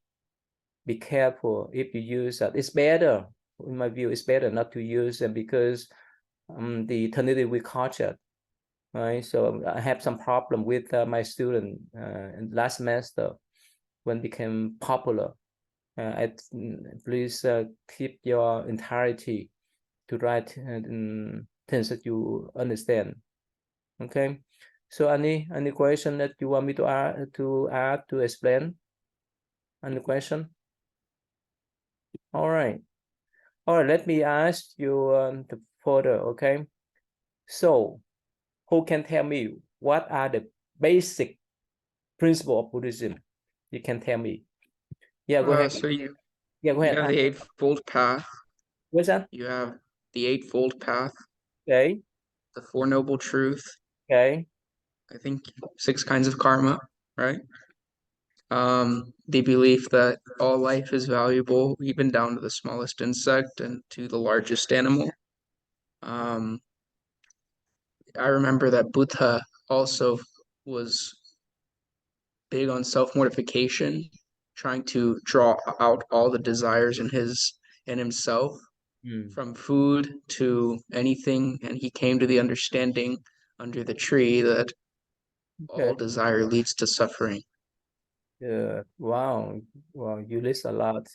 be careful if you use that. It's better, in my view, it's better not to use them because the Turnitin will catch it. Right, so I have some problem with my student last semester when it became popular. Please keep your entirety to write things that you understand. Okay, so any question that you want me to add to explain? Any question? All right, let me ask you the further. Okay, so who can tell me what are the basic principles of Buddhism? You can tell me. Yeah, go ahead. So you go ahead. have the Eightfold Path. What's that? You have the Eightfold Path. Okay. The Four Noble Truth. Okay. I think 6 kinds of karma, right? The belief that all life is valuable, even down to the smallest insect and to the largest animal. I remember that Buddha also was big on self-mortification, trying to draw out all the desires in himself, from food to anything, and he came to the understanding under the tree that all desire leads to suffering. Yeah. Wow. You list a lot of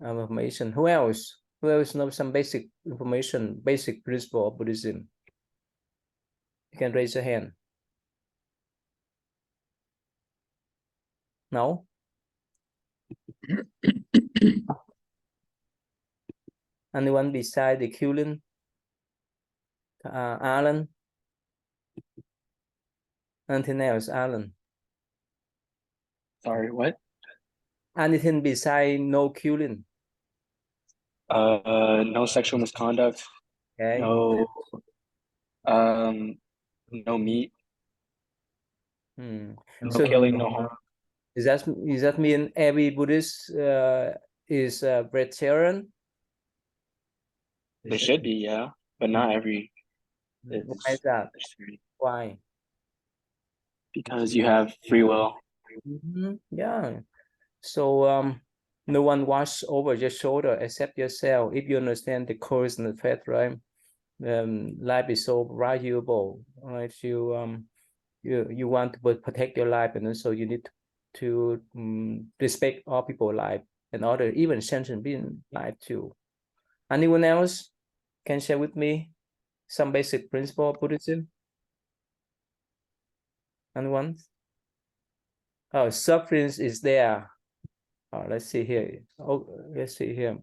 information. Who else? Who else knows some basic information, basic principle of Buddhism? You can raise your hand. No? Anyone beside the Culin? Alan? Anything else, Alan? Sorry, what? Anything beside no Culin? No sexual misconduct. Okay. No, no meat. No So killing, no harm. Does that mean every Buddhist is vegetarian? They should be, yeah, but not every. Why is that? Why? Because you have free will. Yeah. So no one watch over your shoulder except yourself. If you understand the cause and the effect, right? Life is so valuable, right? You want to protect your life, and also you need to respect all people's life and other, even sentient being life too. Anyone else can share with me some basic principle of Buddhism? Anyone? Oh, suffering is there. Let's see here. Oh, let's see here.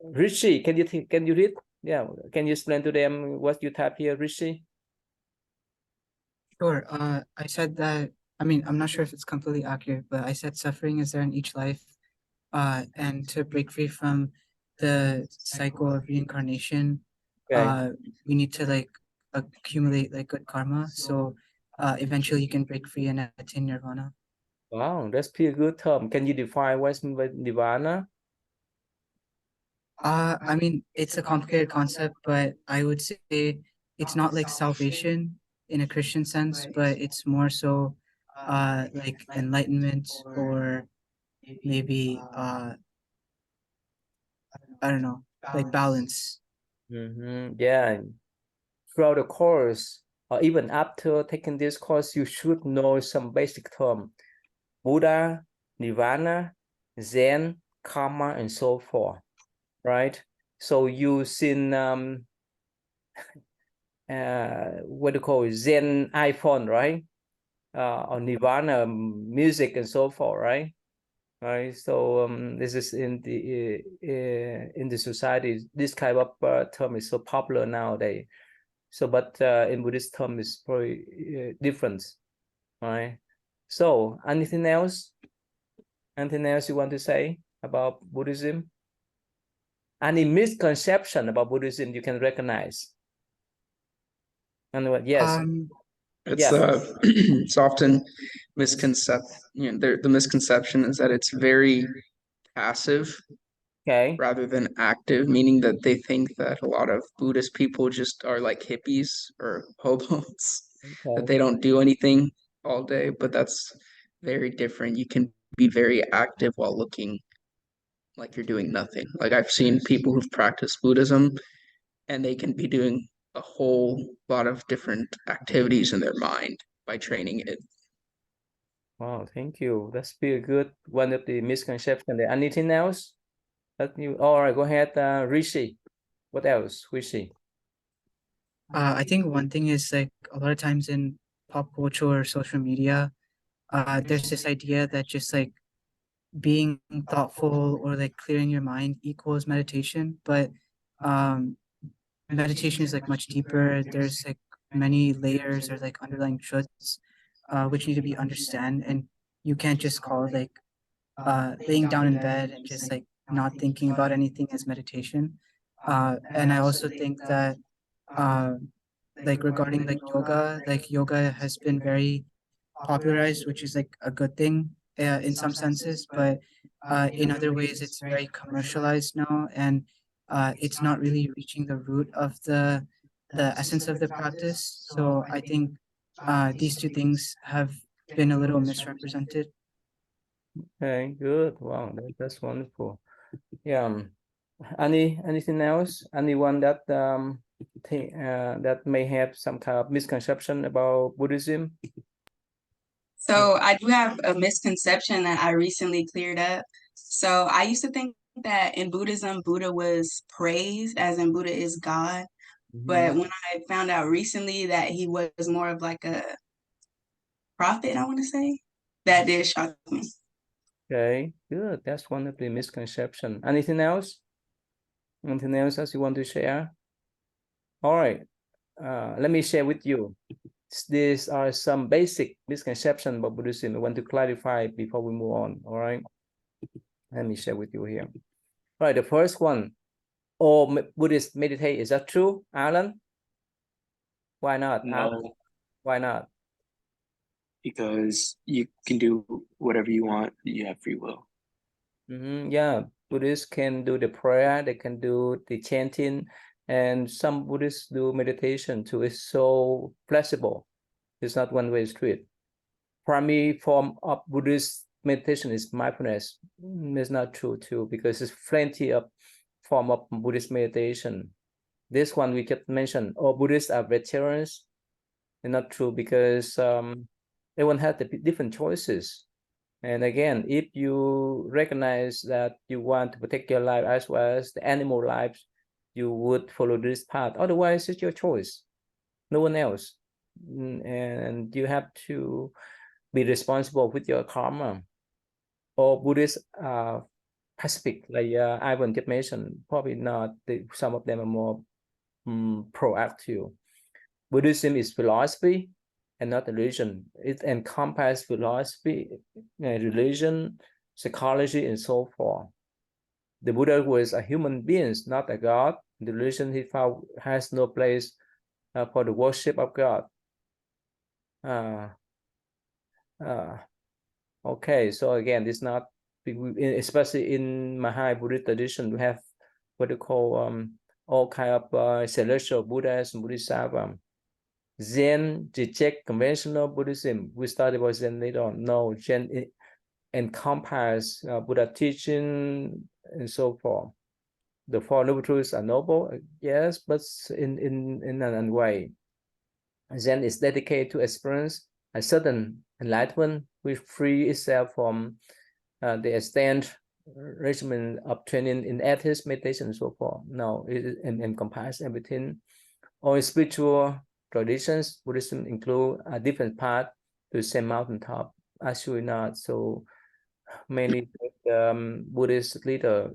Rishi, can you read? Yeah, can you explain to them what you type here, Rishi? Sure. I said that, I mean, I'm not sure if it's completely accurate, but I said suffering is there in each life. And to break free from the cycle of reincarnation, Okay. we need to like accumulate like good karma. So eventually you can break free and attain nirvana. Wow, that's pretty good term. Can you define what's nirvana? I mean, it's a complicated concept, but I would say it's not like salvation in a Christian sense, but it's more so like enlightenment, or maybe I don't know, like balance. Yeah. Throughout the course, or even after taking this course, you should know some basic term: Buddha, Nirvana, Zen, Karma, and so forth. Right? So using what do you call it, Zen iPhone, right? Or Nirvana music and so forth, right? Right. So this is in the society. This kind of term is so popular nowadays. So, but in Buddhist term is probably different, right? So, anything else? Anything else you want to say about Buddhism? Any misconception about Buddhism you can recognize? And what? Yes. It's it's often the misconception is that it's very passive rather than active, meaning that they think that a lot of Buddhist people just are like hippies or hobos, that they don't do anything all day, but that's very different. You can be very active while looking like you're doing nothing. Like I've seen people who've practiced Buddhism and they can be doing a whole lot of different activities in their mind by training it. Wow, thank you. That's pretty good. One of the misconceptions there. Anything else? That you, all right, go ahead, Rishi. What else, Rishi? I think one thing is like a lot of times in pop culture or social media, there's this idea that just like being thoughtful or like clearing your mind equals meditation, but meditation is like much deeper. There's like many layers or like underlying truths which need to be understand, and you can't just call like laying down in bed and just like not thinking about anything as meditation. And I also think that like regarding like yoga has been very popularized, which is like a good thing in some senses, but in other ways it's very commercialized now, and it's not really reaching the root of the essence of the practice. So I think these two things have been a little misrepresented. Okay, good. Wow, that's wonderful. Yeah. Anything else? Anyone that that may have some kind of misconception about Buddhism? So I do have a misconception that I recently cleared up. So I used to think that in Buddhism, Buddha was praised, as in Buddha is God. But when I found out recently that he was more of like a prophet, I want to say, that did shock me. Okay, good. That's one of the misconception. Anything else? Anything else as you want to share? All right. Let me share with you. These are some basic misconceptions about Buddhism I want to clarify before we move on. All right. Let me share with you here. All right. The first one. Oh, Buddhists meditate. Is that true, Alan? Why not? No. Why not? Because you can do whatever you want. You have free will. Yeah, Buddhists can do the prayer. They can do the chanting. And some Buddhists do meditation too. It's so flexible. It's not one-way street. Primary form of Buddhist meditation is mindfulness. It's not true too, because there's plenty of form of Buddhist meditation. This one we just mentioned, all Buddhists are vegetarians. It's not true, because everyone has the different choices. And again, if you recognize that you want to protect your life as well as the animal lives, you would follow this path. Otherwise, it's your choice, no one else. And you have to be responsible with your karma. All Buddhists are pacific, like Ivan just mentioned. Probably not. Some of them are more proactive. Buddhism is philosophy and not religion. It encompasses philosophy, religion, psychology, and so forth. The Buddha was a human being, not a god. The religion he found has no place for the worship of God. Okay, so again, it's not, especially in Mahai Buddhist tradition, we have what they call all kind of celestial Buddhas and Bodhisattvas. Zen reject conventional Buddhism. We studied about Zen later on. No, Zen encompass Buddha teaching and so forth. The Four Noble Truths are noble, yes, but in another way. Zen is dedicated to experience a certain enlightenment which free itself from the extent regimen of training in ethics, meditation, and so forth. No, it encompasses everything. All spiritual traditions, Buddhism include a different path to the same mountaintop. Actually not. So many Buddhist leader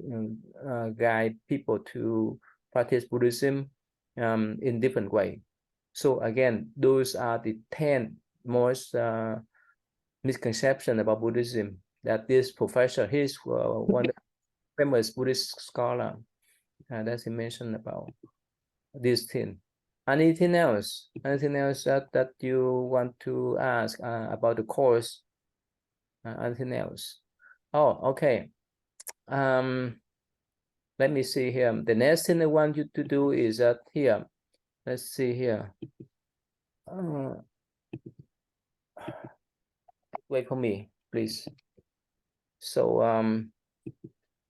guide people to practice Buddhism in different way. So again, those are the 10 most misconception about Buddhism that this professor, he's one famous Buddhist scholar, that he mentioned about this thing. Anything else? Anything else that you want to ask about the course? Anything else? Oh, okay. Let me see here. The next thing I want you to do is that here. Let's see here. Wait for me, please. So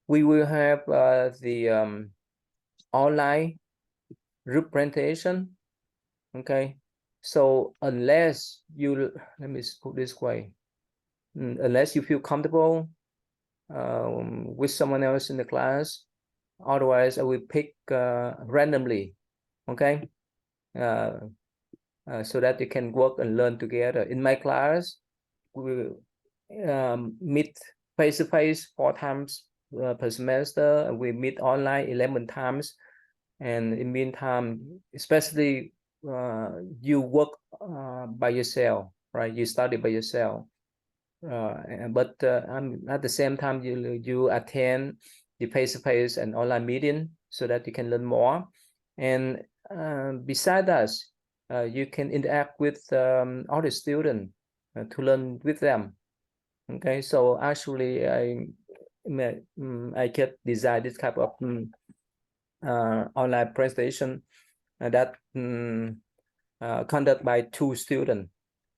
we will have the online group presentation. Okay. So unless you, let me put this way, unless you feel comfortable with someone else in the class, otherwise I will pick randomly. Okay. So that you can work and learn together. In my class, we will meet face-to-face 4 times per semester, and we meet online 11 times. And in the meantime, especially you work by yourself, right? You study by yourself. But at the same time, you attend the face-to-face and online meeting so that you can learn more. And besides that, you can interact with other students to learn with them. Okay, so actually, I can design this type of online presentation that conducted by 2 students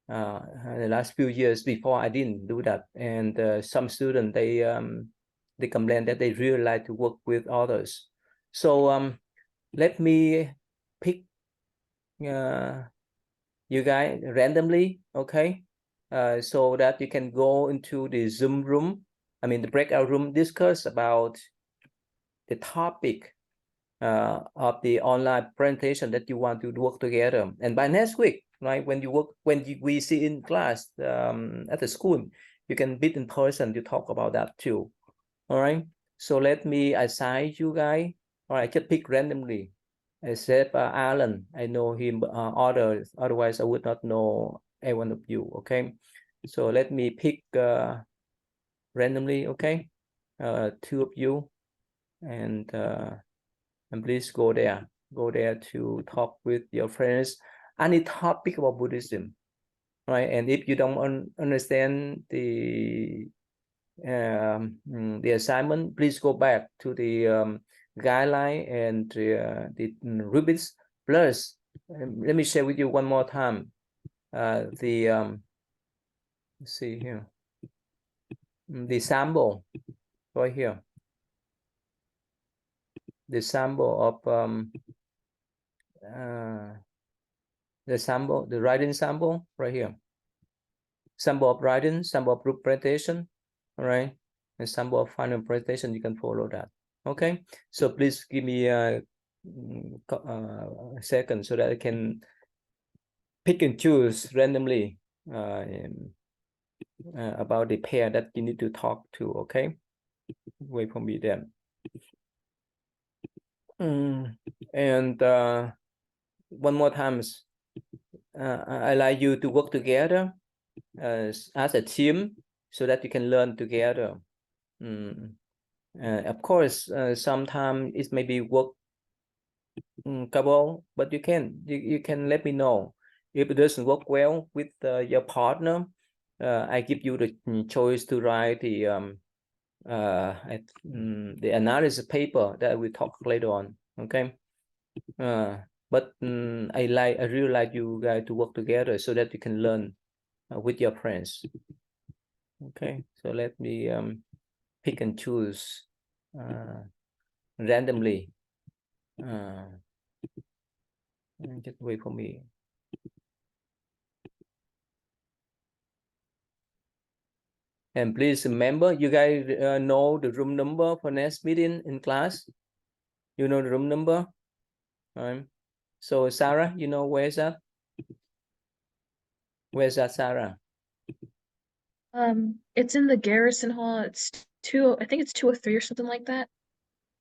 in the last few years. Before I didn't do that, and some students they complain that they really like to work with others. So let me pick you guys randomly, okay? So that you can go into the Zoom room, I mean the breakout room, discuss about the topic of the online presentation that you want to work together. And by next week, right, when we see in class at the school, you can meet in person to talk about that too. All right. So let me assign you guys. All right, I can pick randomly. Except Alan, I know him. Otherwise, I would not know any one of you. Okay. So let me pick randomly. Okay. 2 of you, and please go there to talk with your friends any topic about Buddhism, right? And if you don't understand the assignment, please go back to the guideline and the Rubik's plus. Let me share with you one more time. Let's see here, the sample right here. The sample of the writing sample right here. Sample of writing, sample of group presentation, all right, and sample of final presentation. You can follow that. Okay, so please give me a second so that I can pick and choose randomly about the pair that you need to talk to. Okay, wait for me then. And one more time, I like you to work together as a team so that you can learn together. Of course, sometimes it may be work couple, but you can let me know if it doesn't work well with your partner. I give you the choice to write the analysis paper that we talk later on. Okay, but I really like you guys to work together so that you can learn with your friends. Okay, so let me pick and choose randomly. Just wait for me. And please remember, you guys know the room number for next meeting in class. You know the room number. So Sarah, you know where's that? Where's that, Sarah? It's in the Garrison Hall. It's I think it's 203 or something like that.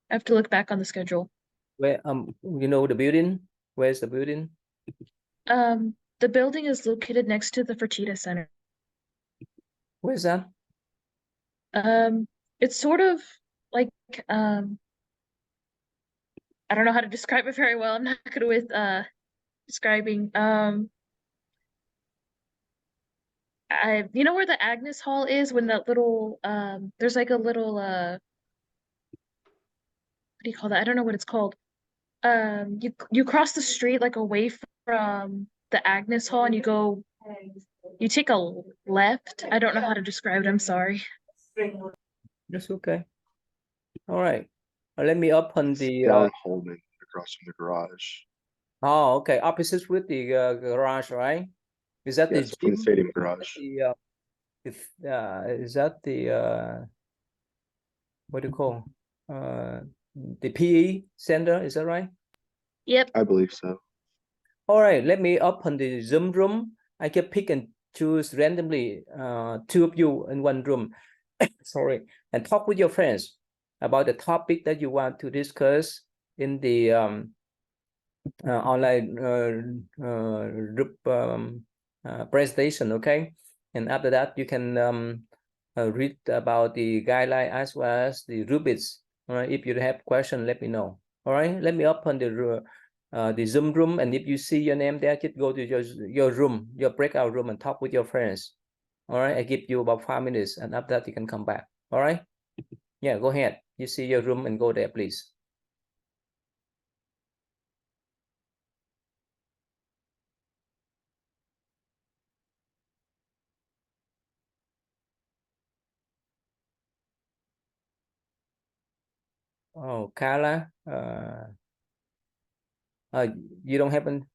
I have to look back on the schedule. Where you know the building? Where's the building? The building is located next to the Fertitta Center. Where's that? It's sort of like I don't know how to describe it very well. I'm not good with describing. You know where the Agnes Hall is when that little there's like a little what do you call that? I don't know what it's called. You cross the street like away from the Agnes Hall and you take a left. I don't know how to describe it. I'm sorry. That's okay. All right. Let me open the down Holman across from the garage. Oh, okay. Opposite with the garage, right? Is that Yes, the from the gym? stadium garage. Is that the what do you call the PE center? Is that right? Yep. I believe so. All right. Let me open the Zoom room. I can pick and choose randomly two of you in one room. Sorry, and talk with your friends about the topic that you want to discuss in the online group presentation. Okay, and after that you can read about the guideline as well as the rubrics. All right, if you have question, let me know. All right, let me open the Zoom room, and if you see your name there, just go to your room, your breakout room, and talk with your friends. All right, I give you about 5 minutes, and after that you can come back. All right, yeah, go ahead. You see your room and go there, please. Oh, Carla, you don't happen.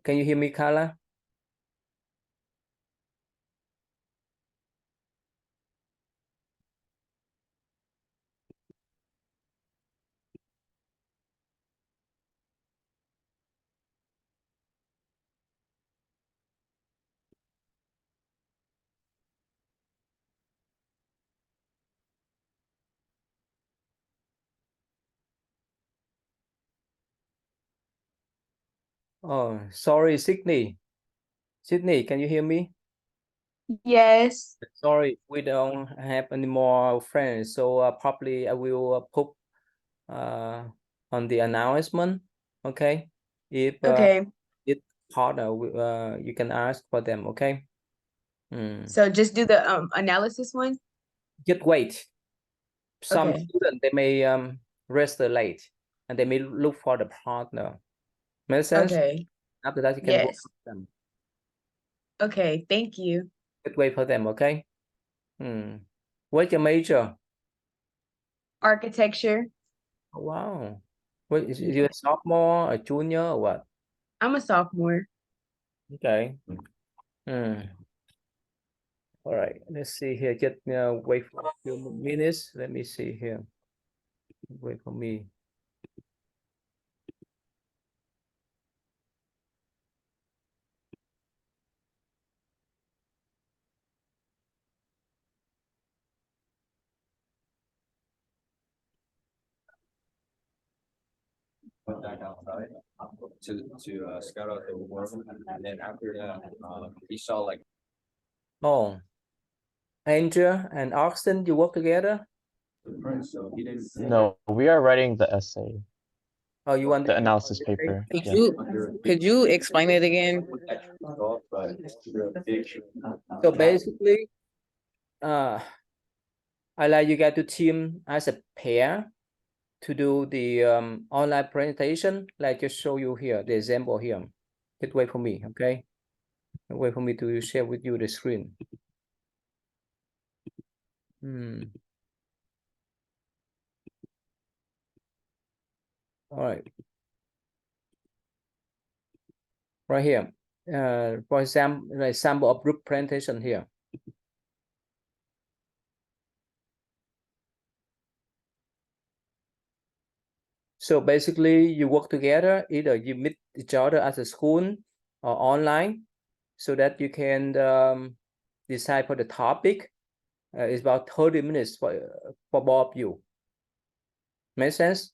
Can you hear me, Carla? Oh, sorry, Sydney. Sydney, can you hear me? Yes. Sorry, we don't have any more friends, so probably I will put on the announcement. Okay, if Okay. it's harder, you can ask for them. Okay. So just do the analysis one. Just wait. Some Okay. students they may rest late, and they may look for the partner. Make sense? Okay. After that, you can work Yes. with them. Okay. Thank you. Good wait for them, okay? What's your major? Architecture. Oh, wow. What is you a sophomore, a junior, or what? I'm a sophomore. Okay. All right. Let's see here. Just wait for a few minutes. Let me see here. Wait for me. Went back outside to scout out the world, and then after that, he saw like. Oh, Angel and Austin, you work together? So he didn't. No, we are writing the essay, Oh, you want the analysis paper. Yeah. Could you explain it again? So basically, I like you guys to team as a pair to do the online presentation, like just show you here, the example here. Just wait for me, okay? Wait for me to share with you the screen. All right. Right here. For example, like sample of group presentation here. So basically, you work together, either you meet each other at the school or online, so that you can decide for the topic. It's about 30 minutes for both of you. Make sense?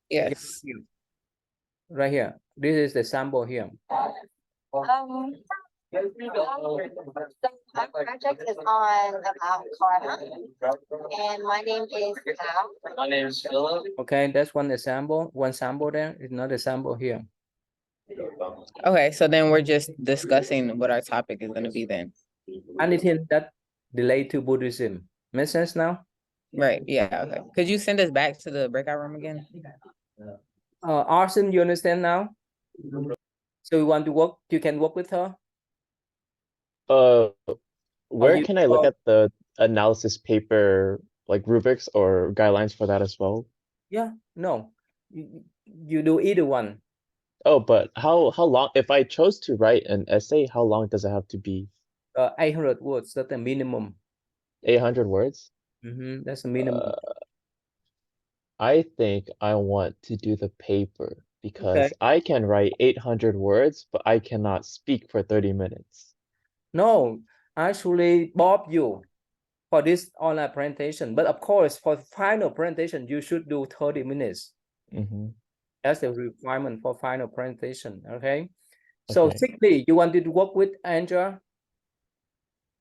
Yes. Right here. This is the sample here. My project is on about karma, and my name is Al. My name is Philip. Okay, that's one example. One sample there is another sample here. Okay, so then we're just discussing what our topic is going to be then. Anything that relate to Buddhism. Make sense now? Right. Yeah. Okay. Could you send us back to the breakout room again? Arson, you understand now? So you want to work? You can work with her. Where can I look at the analysis paper, like rubrics or guidelines for that as well? Yeah. No. You do either one. Oh, but how long? If I chose to write an essay, how long does it have to be? 800 words. That's the minimum. 800 words? That's the minimum. I think I want to do the paper because Okay. I can write 800 words, but I cannot speak for 30 minutes. No, actually, Bob, you for this online presentation. But of course, for final presentation, you should do 30 minutes. That's the requirement for final presentation. Okay. So, Okay. Signy, you wanted to work with Angela?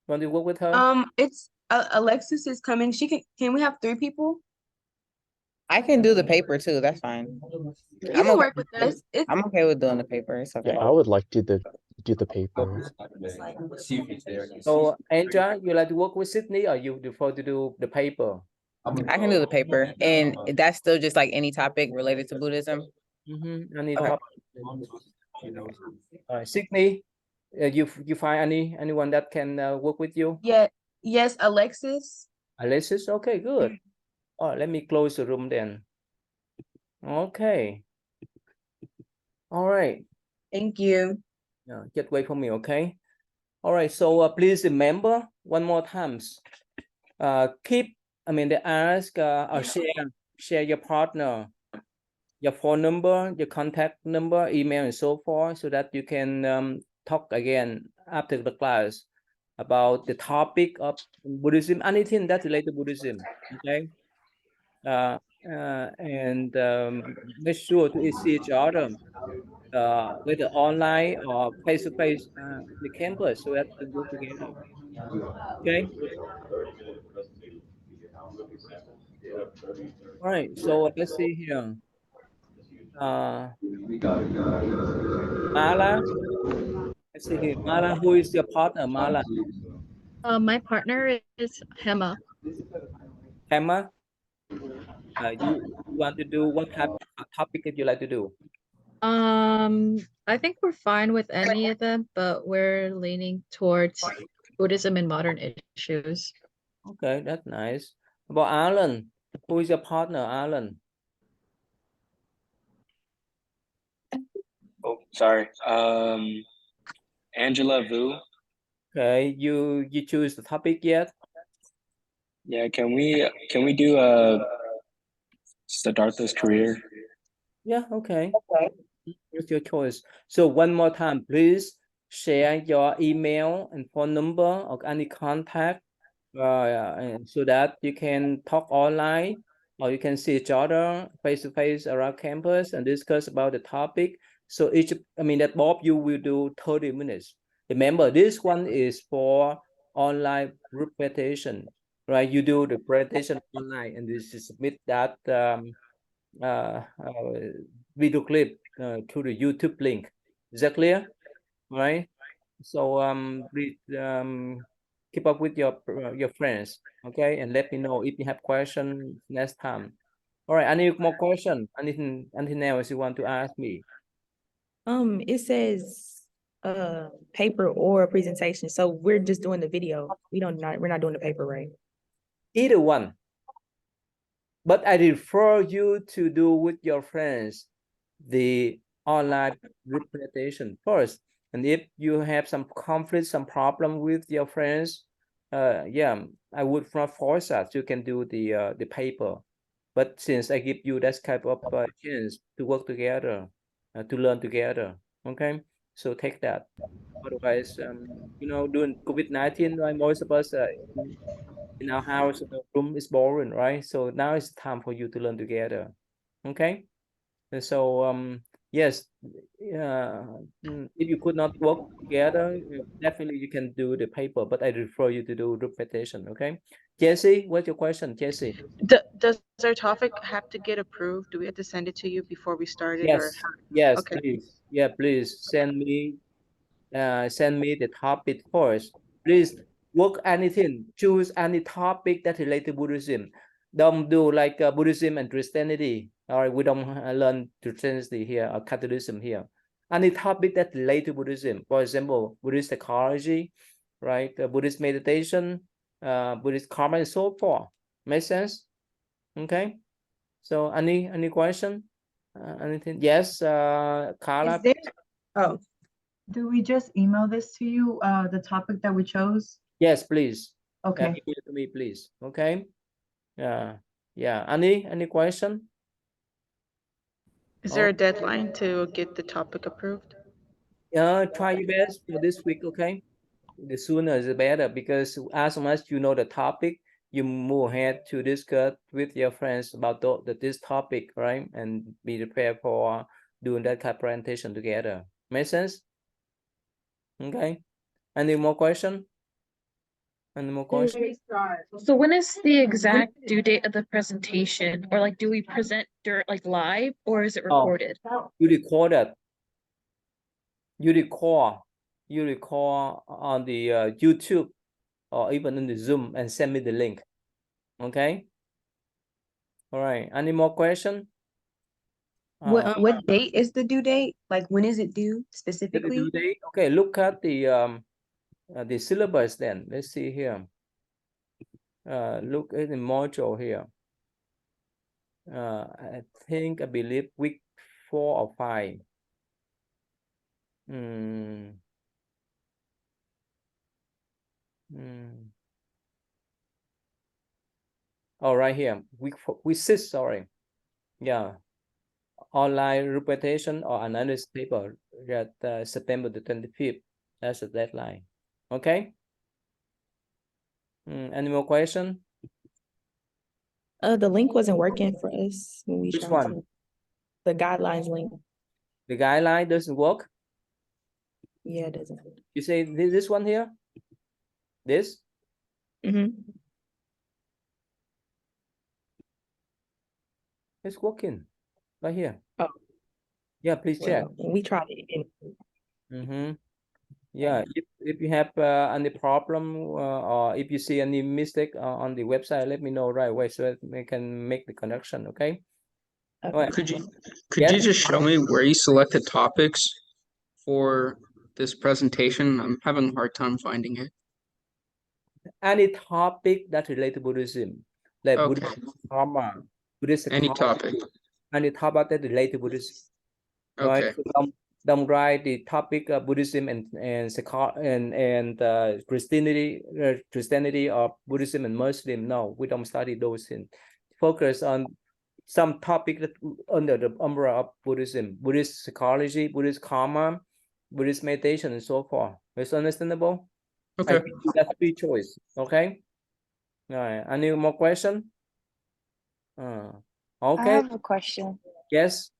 Want to work with her? It's Alexis is coming. Can we have 3 people? I can do the paper too. That's fine. You can work with us. I'm okay with doing the paper. It's okay. Yeah, I would like to do the paper. So, Angela, you like to work with Sydney, or you prefer to do the paper? I can do the paper, and that's still just like any topic related to Buddhism. Any Okay. topic? All right, Sydney, you find anyone that can work with you? Yeah. Yes, Alexis. Alexis, okay, good. All right, let me close the room then. Okay. All right. Thank you. Yeah, just wait for me, okay? All right, so please remember one more times. They ask or share your partner, your phone number, your contact number, email, and so forth, so that you can talk again after the class about the topic of Buddhism, anything that's related to Buddhism, okay? And make sure to see each other whether online or face-to-face in the campus, so that we can work together. Okay. All right. So let's see here. Mala. Let's see here. Mala, who is your partner, Mala? My partner is Hema. Hema. You want to do what type of topic that you like to do? I think we're fine with any of them, but we're leaning towards Buddhism and modern issues. Okay, that's nice. About Alan, who is your partner, Alan? Oh, sorry. Angela Vu. Okay, you choose the topic yet? Yeah, can we do Siddhartha's career? Yeah, okay. It's your choice. So one more time, please share your email and phone number or any contact and so that you can talk online or you can see each other face to face around campus and discuss about the topic. So that both you will do 30 minutes. Remember, this one is for online group presentation, right? You do the presentation online and this is submit that video clip to the YouTube link. Is that clear? Right? So please keep up with your friends, okay? And let me know if you have questions next time. All right, any more question? Anything else you want to ask me? It says paper or presentation. So we're just doing the video. We're not doing the paper, right? Either one. But I refer you to do with your friends the online group presentation first. And if you have some conflict, some problem with your friends, yeah, I would not force that you can do the paper. But since I give you that type of chance to work together, to learn together, okay? So take that. Otherwise, during COVID-19, right, most of us in our house, the room is boring, right? So now it's time for you to learn together, okay? And so yes, if you could not work together, definitely you can do the paper, but I refer you to do group presentation, okay? Jesse, what's your question, Jesse? Does our topic have to get approved? Do we have to send it to you before we start it, or Yes, yes, okay? please. Yeah, please send me the topic first. Please work anything, choose any topic that relate to Buddhism. Don't do like Buddhism and Christianity. All right, we don't learn Christianity here or Catholicism here. Any topic that relate to Buddhism, for example, Buddhist psychology, right? Buddhist meditation, Buddhist karma, and so forth. Make sense? Okay. So any question? Anything? Yes, Carla. Is there, oh, do we just email this to you, the topic that we chose? Yes, please. Okay. Email to me, please. Okay. Yeah. Any question? Is there a deadline to get the topic approved? Try your best for this week, okay? The sooner the better, because as soon as you know the topic, you move ahead to discuss with your friends about this topic, right? And be prepared for doing that kind of presentation together. Make sense? Okay. Any more question? Any more question? So when is the exact due date of the presentation? Or like do we present like live or is it recorded? You record it. You record on the YouTube or even in the Zoom and send me the link. Okay. All right. Any more question? What date is the due date? Like when is it due The specifically? due date? Okay, look at the syllabus then. Let's see here. Look at the module here. I believe week 4 or 5. Oh, right here. Week 6, sorry. Yeah. Online reputation or analysis paper that September the 25th. That's the deadline. Okay. Any more question? The link wasn't working for us when we Which tried one? to. The guidelines link. The guideline doesn't work? Yeah, it doesn't. You say this one here? This? It's working right here. Oh. Yeah, please check. Well, we tried it. Yeah, if you have any problem or if you see any mistake on the website, let me know right away so that we can make the connection. Okay. All right. Could you Yes. just show me where you selected topics for this presentation? I'm having a hard time finding it. Any topic that relate to Buddhism, like Okay. Buddhist karma, Buddhist Any karma, topic. any topic that relate to Buddhism. Right. Okay. So don't write the topic of Buddhism and Christianity or Buddhism and Muslim. No, we don't study those things. Focus on some topic that under the umbrella of Buddhism, Buddhist psychology, Buddhist karma, Buddhist meditation, and so forth. It's understandable. Okay. I give you that three choice. Okay. All right. Any more question? I Okay. have a question. Yes.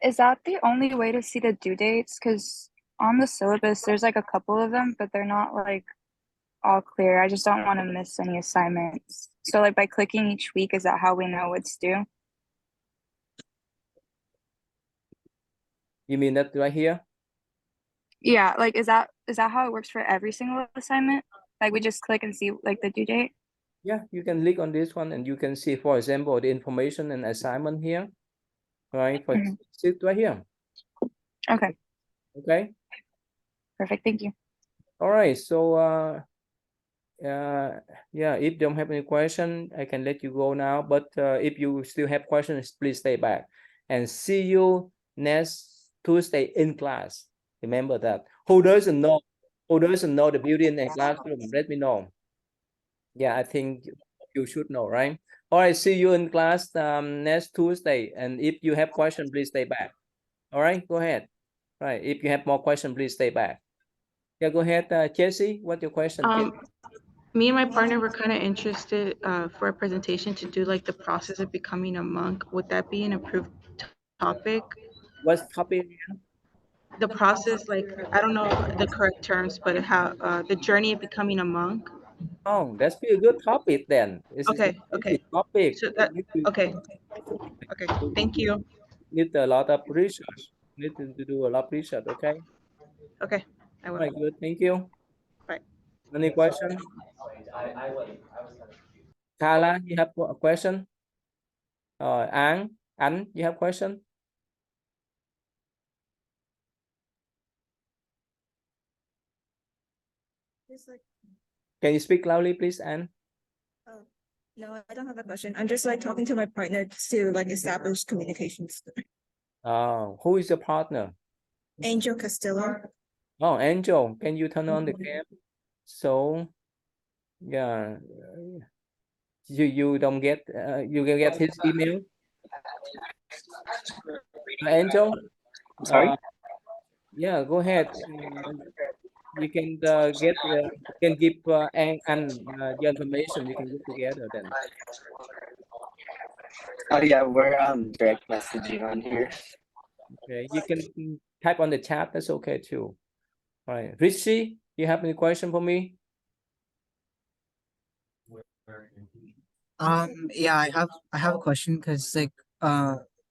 Is that the only way to see the due dates? Because on the syllabus, there's like a couple of them, but they're not like all clear. I just don't want to miss any assignments. So like by clicking each week, is that how we know what's due? You mean that right here? Yeah, like is that how it works for every single assignment? Like we just click and see like the due date? Yeah, you can click on this one and you can see, for example, the information and assignment here. Right, for sit right here. Okay. Okay. Perfect. Thank you. All right. So yeah, if you don't have any question, I can let you go now. But if you still have questions, please stay back. And see you next Tuesday in class. Remember that. Who doesn't know the building and classroom? Let me know. Yeah, I think you should know, right? All right, see you in class next Tuesday. And if you have question, please stay back. All right, go ahead. All right, if you have more question, please stay back. Yeah, go ahead, Jesse. What's your question? Me and my partner were kind of interested for a presentation to do like the process of becoming a monk. Would that be an approved topic? What's topic? The process, like I don't know the correct terms, but how the journey of becoming a monk. Oh, that's be a good topic then. It's Okay. a topic. So that okay. Thank you. Need a lot of research. Need to do a lot of research. Okay. Okay. I will. Right. Good. Thank you. Bye. Any question? Carla, you have a question? Anh, you have question? Can you speak loudly, please, Anne? No, I don't have a question. I'm just like talking to my partner to like establish communications. Who is your partner? Angel Castillo. Oh, Angel, can you turn on the cam? So, yeah, you don't get you can get his email. Angel. Sorry. Yeah, go ahead. You can can give and the information. You can get together then. Oh yeah, we're direct messaging on here. Okay, you can type on the chat. That's okay too. All right, Richie, you have any question for me? Yeah, I have a question because like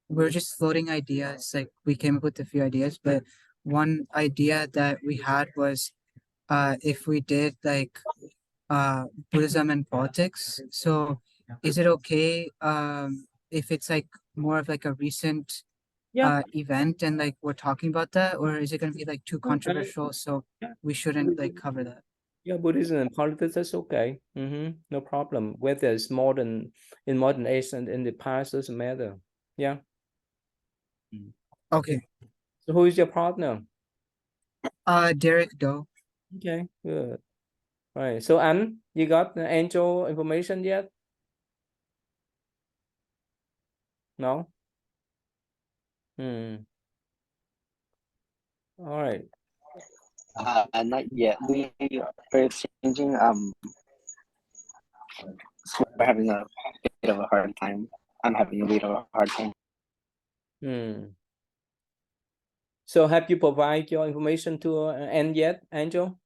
we're just floating ideas. Like we came up with a few ideas, but one idea that we had was if we did like Buddhism and politics. So is it okay if it's like more of like a recent event and like we're talking about that, or is it going to be like too controversial so we shouldn't like cover that? Yeah, Buddhism and politics, that's okay. No problem. Whether it's modern in modern age and in the past doesn't matter. Yeah. Okay. So who is your partner? Derek Doe. Okay, good. Right. So Anh, you got the angel information yet? No? All right. Not yet. We are exchanging. So we're having a bit of a hard time. I'm having a bit of a hard time. So have you provided your information to Anne yet, Angel?